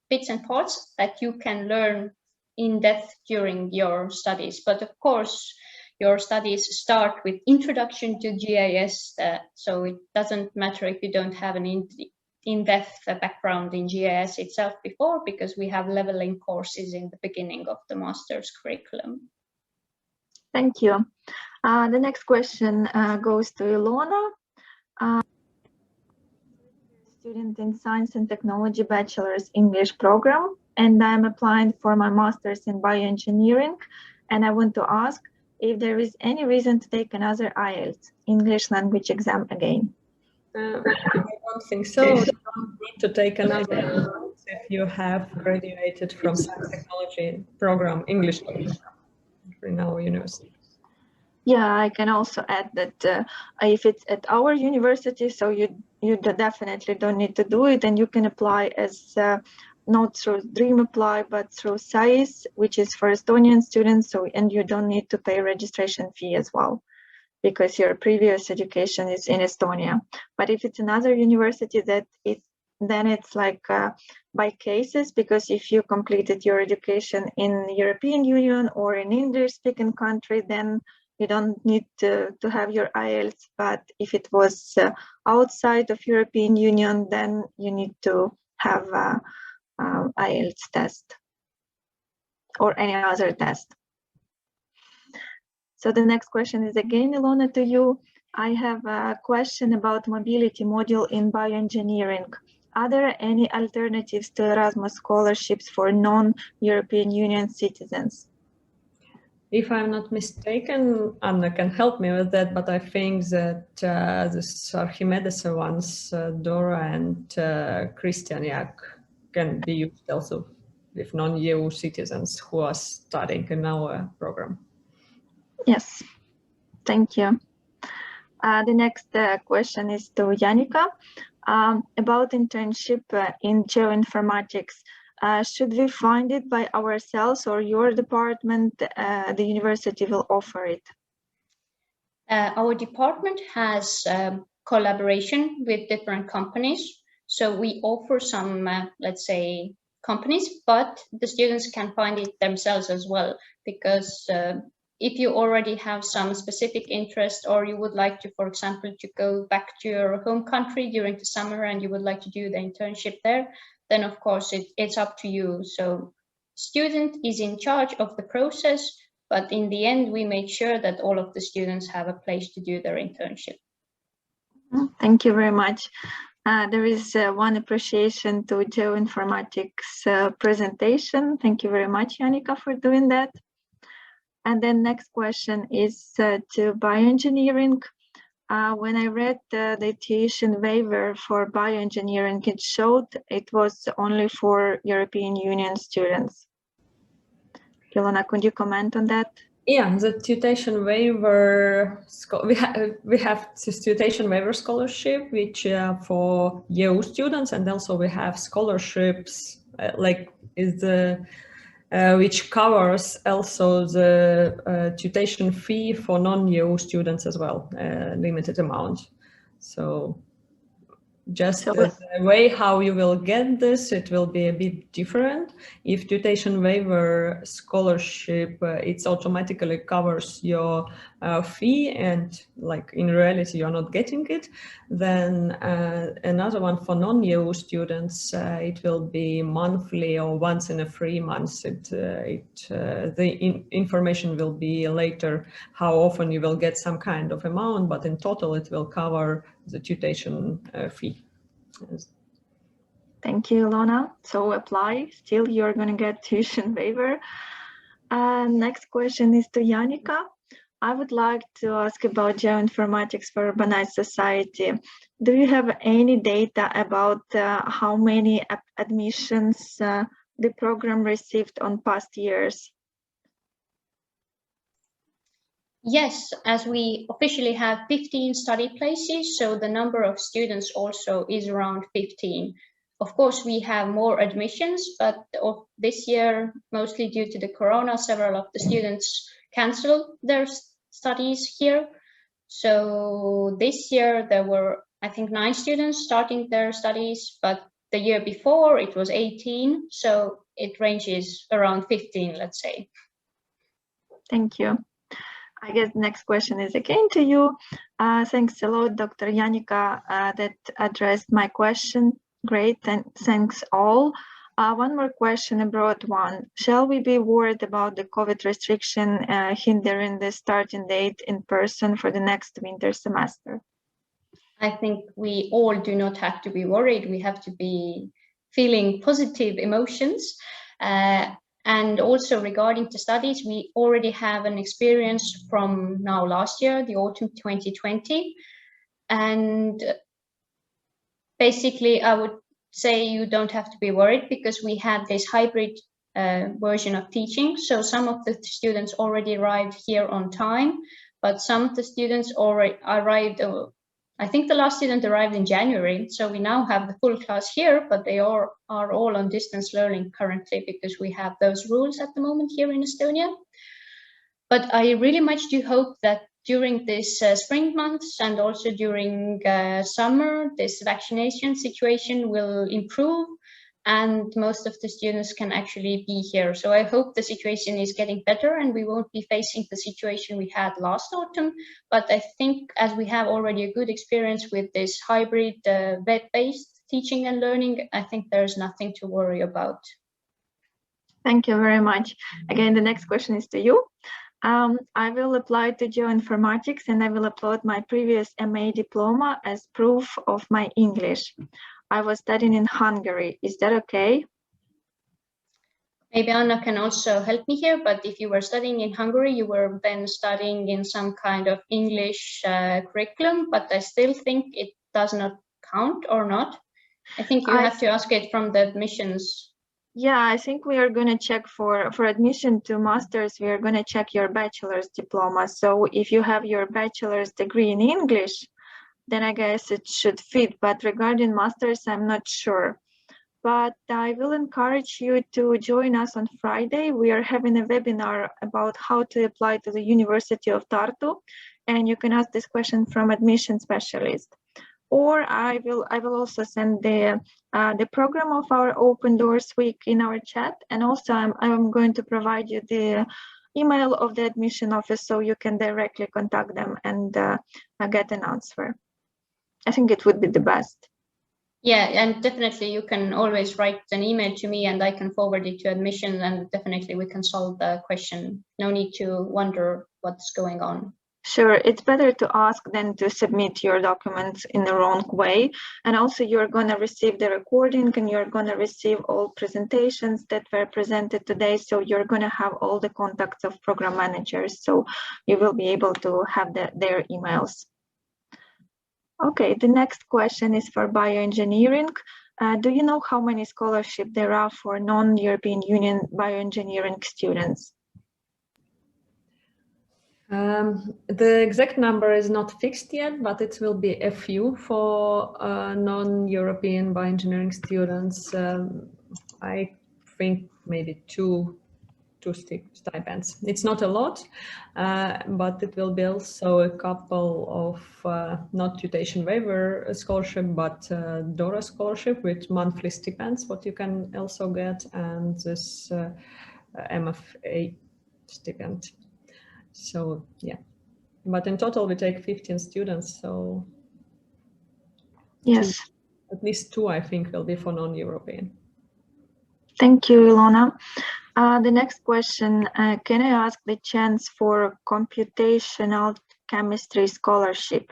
bits and parts that you can learn in depth during your studies. But of course, your studies start with introduction to GIS, so it doesn't matter if you don't have an in-depth background in GIS itself before, because we have leveling courses in the beginning of the master's curriculum. Thank you. The next question goes to Ilona. Student in Science and Technology Bachelor's English program, and I'm applying for my master's in Bioengineering, and I want to ask if there is any reason to take another IELTS, English language exam again. I don't think so. You don't need to take another if you have graduated from Science Technology program, English in our university. Yeah, I can also add that if it's at our university, so you definitely don't need to do it, and you can apply as not through Dream Apply, but through SAIS, which is for Estonian students. So, and you don't need to pay registration fee as well, because your previous education is in Estonia. But if it's another university, then it's like by cases, because if you completed your education in European Union or in English-speaking country, then you don't need to have your IELTS. But if it was outside of European Union, then you need to have IELTS test or any other test. So the next question is again, Ilona, to you. I have a question about mobility module in bioengineering. Are there any alternatives to Erasmus scholarships for non-European Union citizens? If I'm not mistaken, Anna can help me with that, but I think that this Archimedes ones, Dora and Christianiak, can be used also with non-EU citizens who are studying in our program. Yes, thank you. The next question is to Janika about internship in geoinformatics. Should we find it by ourselves, or your department, the university will offer it? Our department has collaboration with different companies. So we offer some, let's say, companies, but the students can find it themselves as well, because if you already have some specific interest, or you would like to, for example, to go back to your home country during the summer and you would like to do the internship there, then of course it's up to you. So student is in charge of the process, but in the end, we make sure that all of the students have a place to do their internship. Thank you very much. There is one appreciation to Geoinformatics presentation. Thank you very much, Janika, for doing that. And then next question is to Bioengineering. When I read the tuition waiver for Bioengineering, it showed it was only for European Union students. Ilona, could you comment on that? Yeah, the tuition waiver, we have this tuition waiver scholarship, which for EU students, and also we have scholarships which covers also the tuition fee for non-EU students as well, limited amount. So just the way how you will get this, it will be a bit different. If tuition waiver scholarship, it automatically covers your fee, and like in reality you're not getting it, then another one for non-EU students, it will be monthly or once in a 3 months. The information will be later how often you will get some kind of amount, but in total it will cover the tuition fee. Yes. Thank you, Ilona. So apply, still you're going to get tuition waiver. Next question is to Janika. I would like to ask about geoinformatics for urbanized society. Do you have any data about how many admissions the program received on past years? Yes, as we officially have 15 study places, so the number of students also is around 15. Of course, we have more admissions, but this year, mostly due to the corona, several of the students canceled their studies here. So this year there were, I think, 9 students starting their studies, but the year before it was 18. So it ranges around 15, let's say. Thank you. I guess the next question is again to you. Thanks a lot, Dr. Janika, that addressed my question. Great, thanks all. One more question, a broad one. Shall we be worried about the COVID restriction hindering the starting date in person for the next winter semester? I think we all do not have to be worried. We have to be feeling positive emotions. And also regarding the studies, we already have an experience from now last year, the autumn 2020. And basically, I would say you don't have to be worried, because we had this hybrid version of teaching. So some of the students already arrived here on time, but some of the students already arrived, I think the last student arrived in January. So we now have the full class here, but they are all on distance learning currently, because we have those rules at the moment here in Estonia. But I really much do hope that during this spring months and also during summer, this vaccination situation will improve and most of the students can actually be here. So I hope the situation is getting better and we won't be facing the situation we had last autumn. But I think as we have already a good experience with this hybrid web-based teaching and learning, I think there's nothing to worry about. Thank you very much. Again, the next question is to you. I will apply to Geoinformatics and I will upload my previous MA diploma as proof of my English. I was studying in Hungary. Is that okay? Maybe Anna can also help me here, but if you were studying in Hungary, you were then studying in some kind of English curriculum, but I still think it does not count or not. I think you have to ask it from the admissions. Yeah, I think we are going to check for admission to masters. We are going to check your bachelor's diploma. So if you have your bachelor's degree in English, then I guess it should fit. But regarding masters, I'm not sure. But I will encourage you to join us on Friday. We are having a webinar about how to apply to the University of Tartu, and you can ask this question from admission specialist. Or I will also send the program of our Open Doors Week in our chat, and also I'm going to provide you the email of the admission office so you can directly contact them and get an answer. I think it would be the best. Yeah, and definitely you can always write an email to me and I can forward it to admission, and definitely we can solve the question. No need to wonder what's going on. Sure, it's better to ask than to submit your documents in the wrong way. And also you're going to receive the recording and you're going to receive all presentations that were presented today. So you're going to have all the contacts of program managers. So you will be able to have their emails. Okay, the next question is for bioengineering. Do you know how many scholarships there are for non-European Union bioengineering students? The exact number is not fixed yet, but it will be a few for non-European bioengineering students. I think maybe two stipends. It's not a lot, but it will be also a couple of not tuition waiver scholarship, but DORA scholarship with monthly stipends, what you can also get, and this MFA stipend. So yeah, but in total we take 15 students, so yes, at least two I think will be for non-European. Thank you, Ilona. The next question, can I ask the chance for computational chemistry scholarship?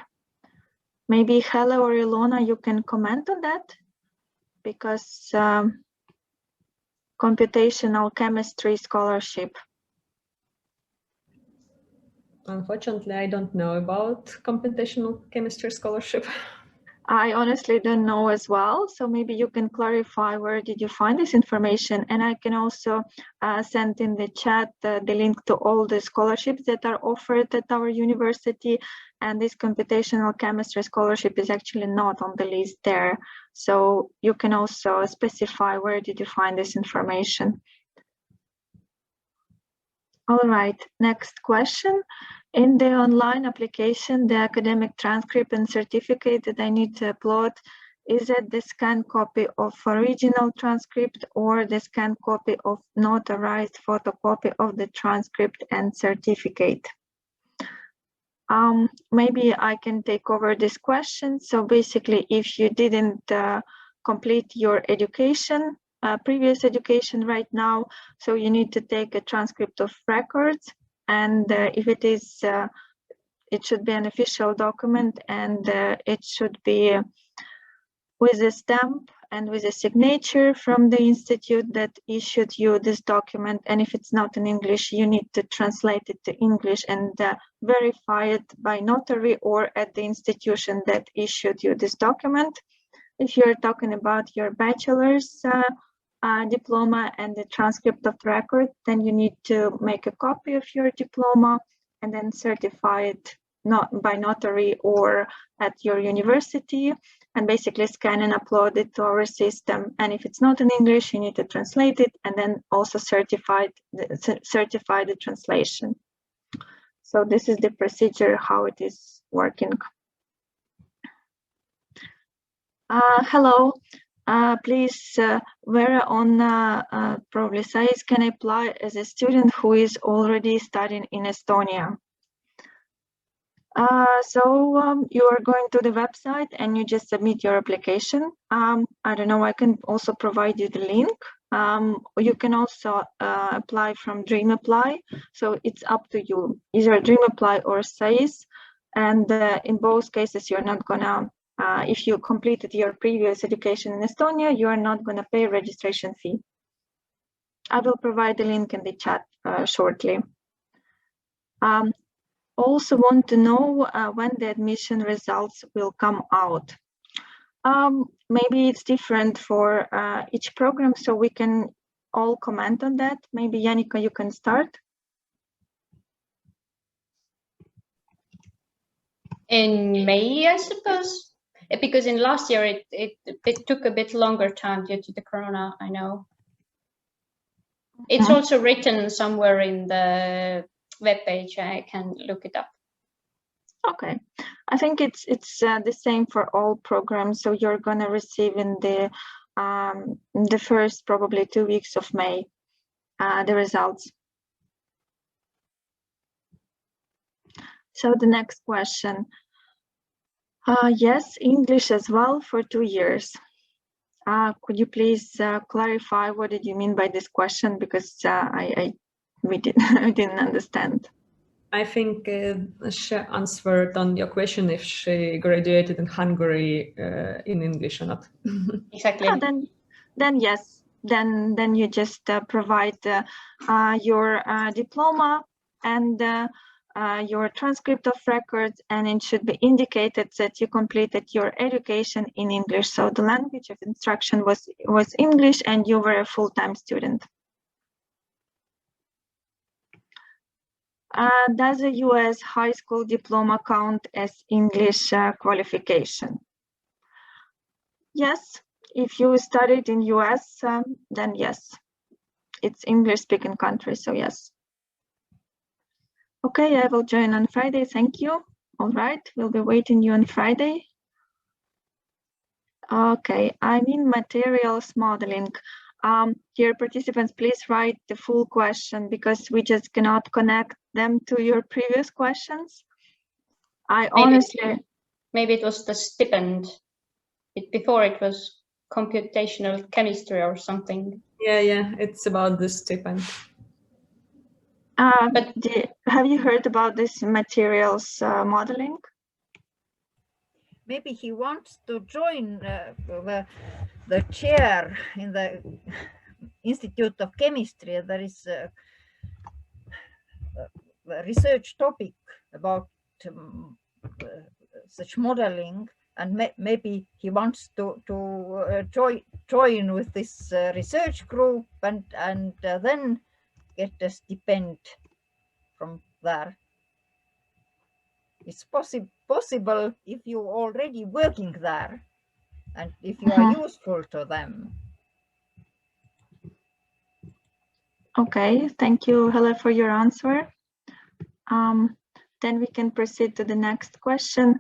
Maybe Helle or Ilona, you can comment on that, because computational chemistry scholarship. Unfortunately, I don't know about computational chemistry scholarship. I honestly don't know as well. So maybe you can clarify where did you find this information, and I can also send in the chat the link to all the scholarships that are offered at our university. And this computational chemistry scholarship is actually not on the list there. So you can also specify where did you find this information. All right, next question. In the online application, the academic transcript and certificate that I need to upload, is it the scanned copy of original transcript or the scanned copy of notarized photocopy of the transcript and certificate? Maybe I can take over this question. So basically, if you didn't complete your education, previous education right now, so you need to take a transcript of records, and if it is, it should be an official document, and it should be with a stamp and with a signature from the institute that issued you this document. And if it's not in English, you need to translate it to English and verify it by notary or at the institution that issued you this document. If you're talking about your bachelor's diploma and the transcript of the record, then you need to make a copy of your diploma and then certify it by notary or at your university, and basically scan and upload it to our system. And if it's not in English, you need to translate it and then also certify the translation. So this is the procedure, how it is working. Hello, please, where on probably size can I apply as a student who is already studying in Estonia? You are going to the website and you just submit your application. I don't know, I can also provide you the link. You can also apply from Dream Apply. So it's up to you, either Dream Apply or SAIS. And in both cases, you're not gonna, if you completed your previous education in Estonia, you are not gonna pay a registration fee. I will provide the link in the chat shortly. Also want to know when the admission results will come out. Maybe it's different for each program, so we can all comment on that? Maybe Janika, you can start. In May, I suppose, because in last year it took a bit longer time due to the corona, I know. It's also written somewhere in the webpage. I can look it up. Okay, I think it's the same for all programs. So you're gonna receive in the first probably 2 weeks of May the results. So the next question. Yes, English as well for 2 years. Could you please clarify what did you mean by this question? Because we didn't understand. I think she answered on your question if she graduated in Hungary in English or not. Exactly. Then yes. Then you just provide your diploma and your transcript of records, and it should be indicated that you completed your education in English. So the language of instruction was English, and you were a full-time student. Does a US high school diploma count as English qualification? Yes, if you studied in US, then yes, it's English-speaking country, so yes. Okay, I will join on Friday, thank you. All right, we'll be waiting you on Friday. Okay, I mean materials modeling. Dear participants, please write the full question because we just cannot connect them to your previous questions. Maybe it was the stipend. Before it was computational chemistry or something. Yeah, it's about the stipend. But have you heard about this materials modeling? Maybe he wants to join the chair in the Institute of Chemistry. There is a research topic about such modeling, and maybe he wants to join with this research group and then get a stipend from there. It's possible if you're already working there and if you are useful to them. Okay, thank you, Helle, for your answer. Then we can proceed to the next question.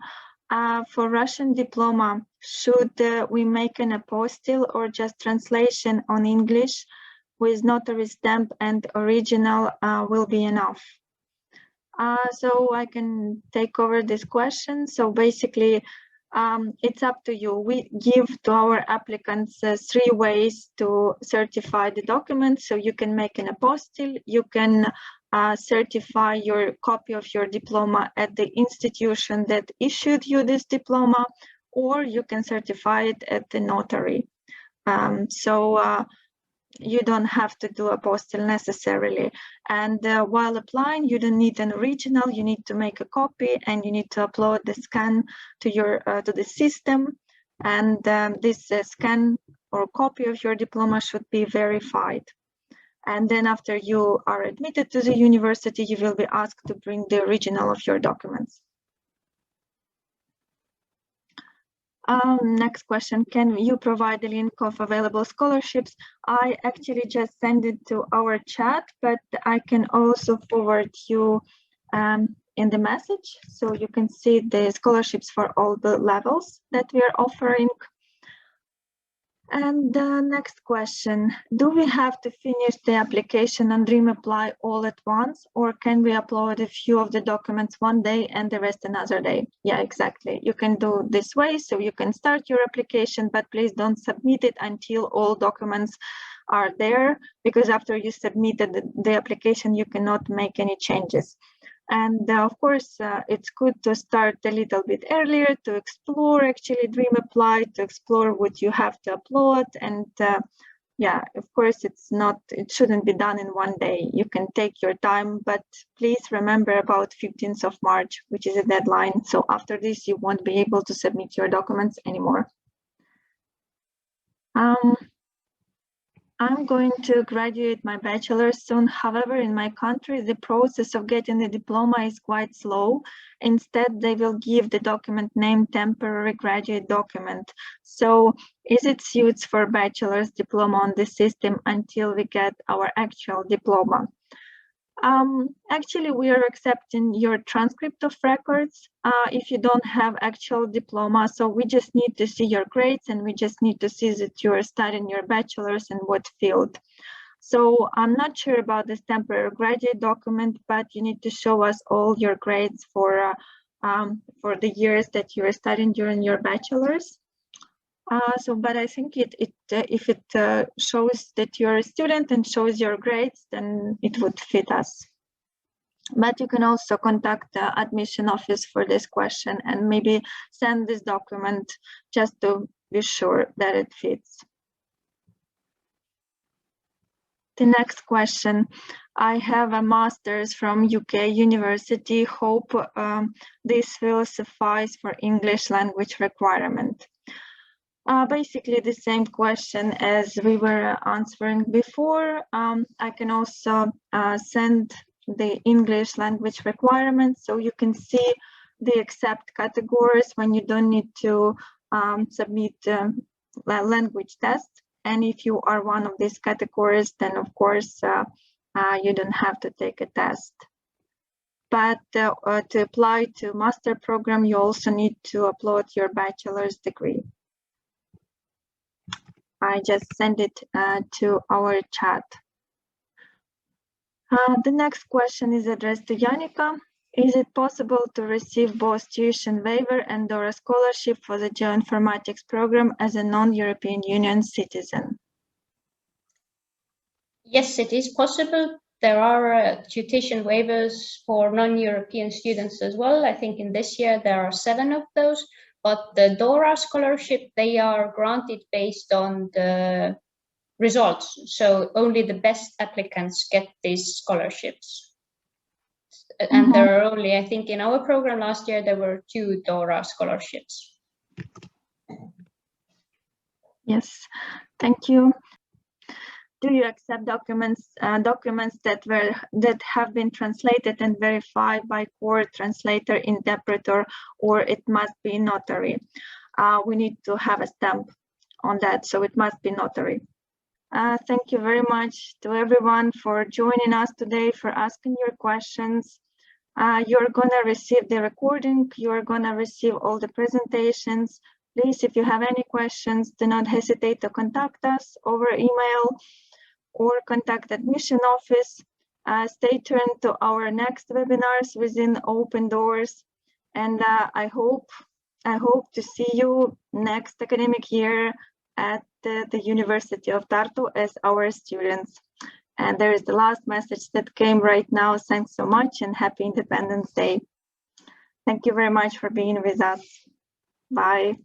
For Russian diploma, should we make an apostille or just translation on English with notary stamp and original will be enough? So I can take over this question. So basically, it's up to you. We give to our applicants 3 ways to certify the document. So you can make an apostille, you can certify your copy of your diploma at the institution that issued you this diploma, or you can certify it at the notary. You don't have to do apostille necessarily. And while applying, you don't need an original, you need to make a copy and you need to upload the scan to your to the system. And this scan or copy of your diploma should be verified. And then after you are admitted to the university, you will be asked to bring the original of your documents. Next question, can you provide a link of available scholarships? I actually just sent it to our chat, but I can also forward you in the message, so you can see the scholarships for all the levels that we are offering. And the next question, do we have to finish the application and reapply all at once, or can we upload a few of the documents one day and the rest another day? Yeah, exactly. You can do this way, so you can start your application, but please don't submit it until all documents are there, because after you submitted the application, you cannot make any changes. And of course, it's good to start a little bit earlier to explore actually DreamApply, to explore what you have to upload. And yeah, of course, it shouldn't be done in one day. You can take your time, but please remember about 15th of March, which is a deadline. So after this, you won't be able to submit your documents anymore. I'm going to graduate my bachelor's soon. However, in my country, the process of getting the diploma is quite slow. Instead, they will give the document named temporary graduate document. So is it suits for bachelor's diploma on the system until we get our actual diploma? Actually, we are accepting your transcript of records if you don't have actual diploma. So we just need to see your grades, and we just need to see that you are studying your bachelor's in what field. So I'm not sure about this temporary graduate document, but you need to show us all your grades for the years that you are studying during your bachelor's. But I think if it shows that you're a student and shows your grades, then it would fit us. But you can also contact the admission office for this question and maybe send this document just to be sure that it fits. The next question, I have a master's from UK University. Hope this will suffice for English language requirement. Basically the same question as we were answering before. I can also send the English language requirements, so you can see the accept categories when you don't need to submit language test. And if you are one of these categories, then of course you don't have to take a test. But to apply to master program, you also need to upload your bachelor's degree. I just sent it to our chat. The next question is addressed to Janika. Is it possible to receive both tuition waiver and/or a scholarship for the Geoinformatics program as a non-European Union citizen? Yes, it is possible. There are tuition waivers for non-European students as well. I think in this year there are 7 of those. But the DORA scholarship, they are granted based on the results. So only the best applicants get these scholarships. And there are only, I think in our program last year, there were 2 DORA scholarships. Yes, thank you. Do you accept documents that have been translated and verified by court translator, interpreter, or it must be notary? We need to have a stamp on that, so it must be notary. Thank you very much to everyone for joining us today, for asking your questions. You're gonna receive the recording, you're gonna receive all the presentations. Please, if you have any questions, do not hesitate to contact us over email or contact admission office. Stay tuned to our next webinars within Open Doors. And I hope to see you next academic year at the University of Tartu as our students. And there is the last message that came right now. Thanks so much and happy Independence Day. Thank you very much for being with us. Bye.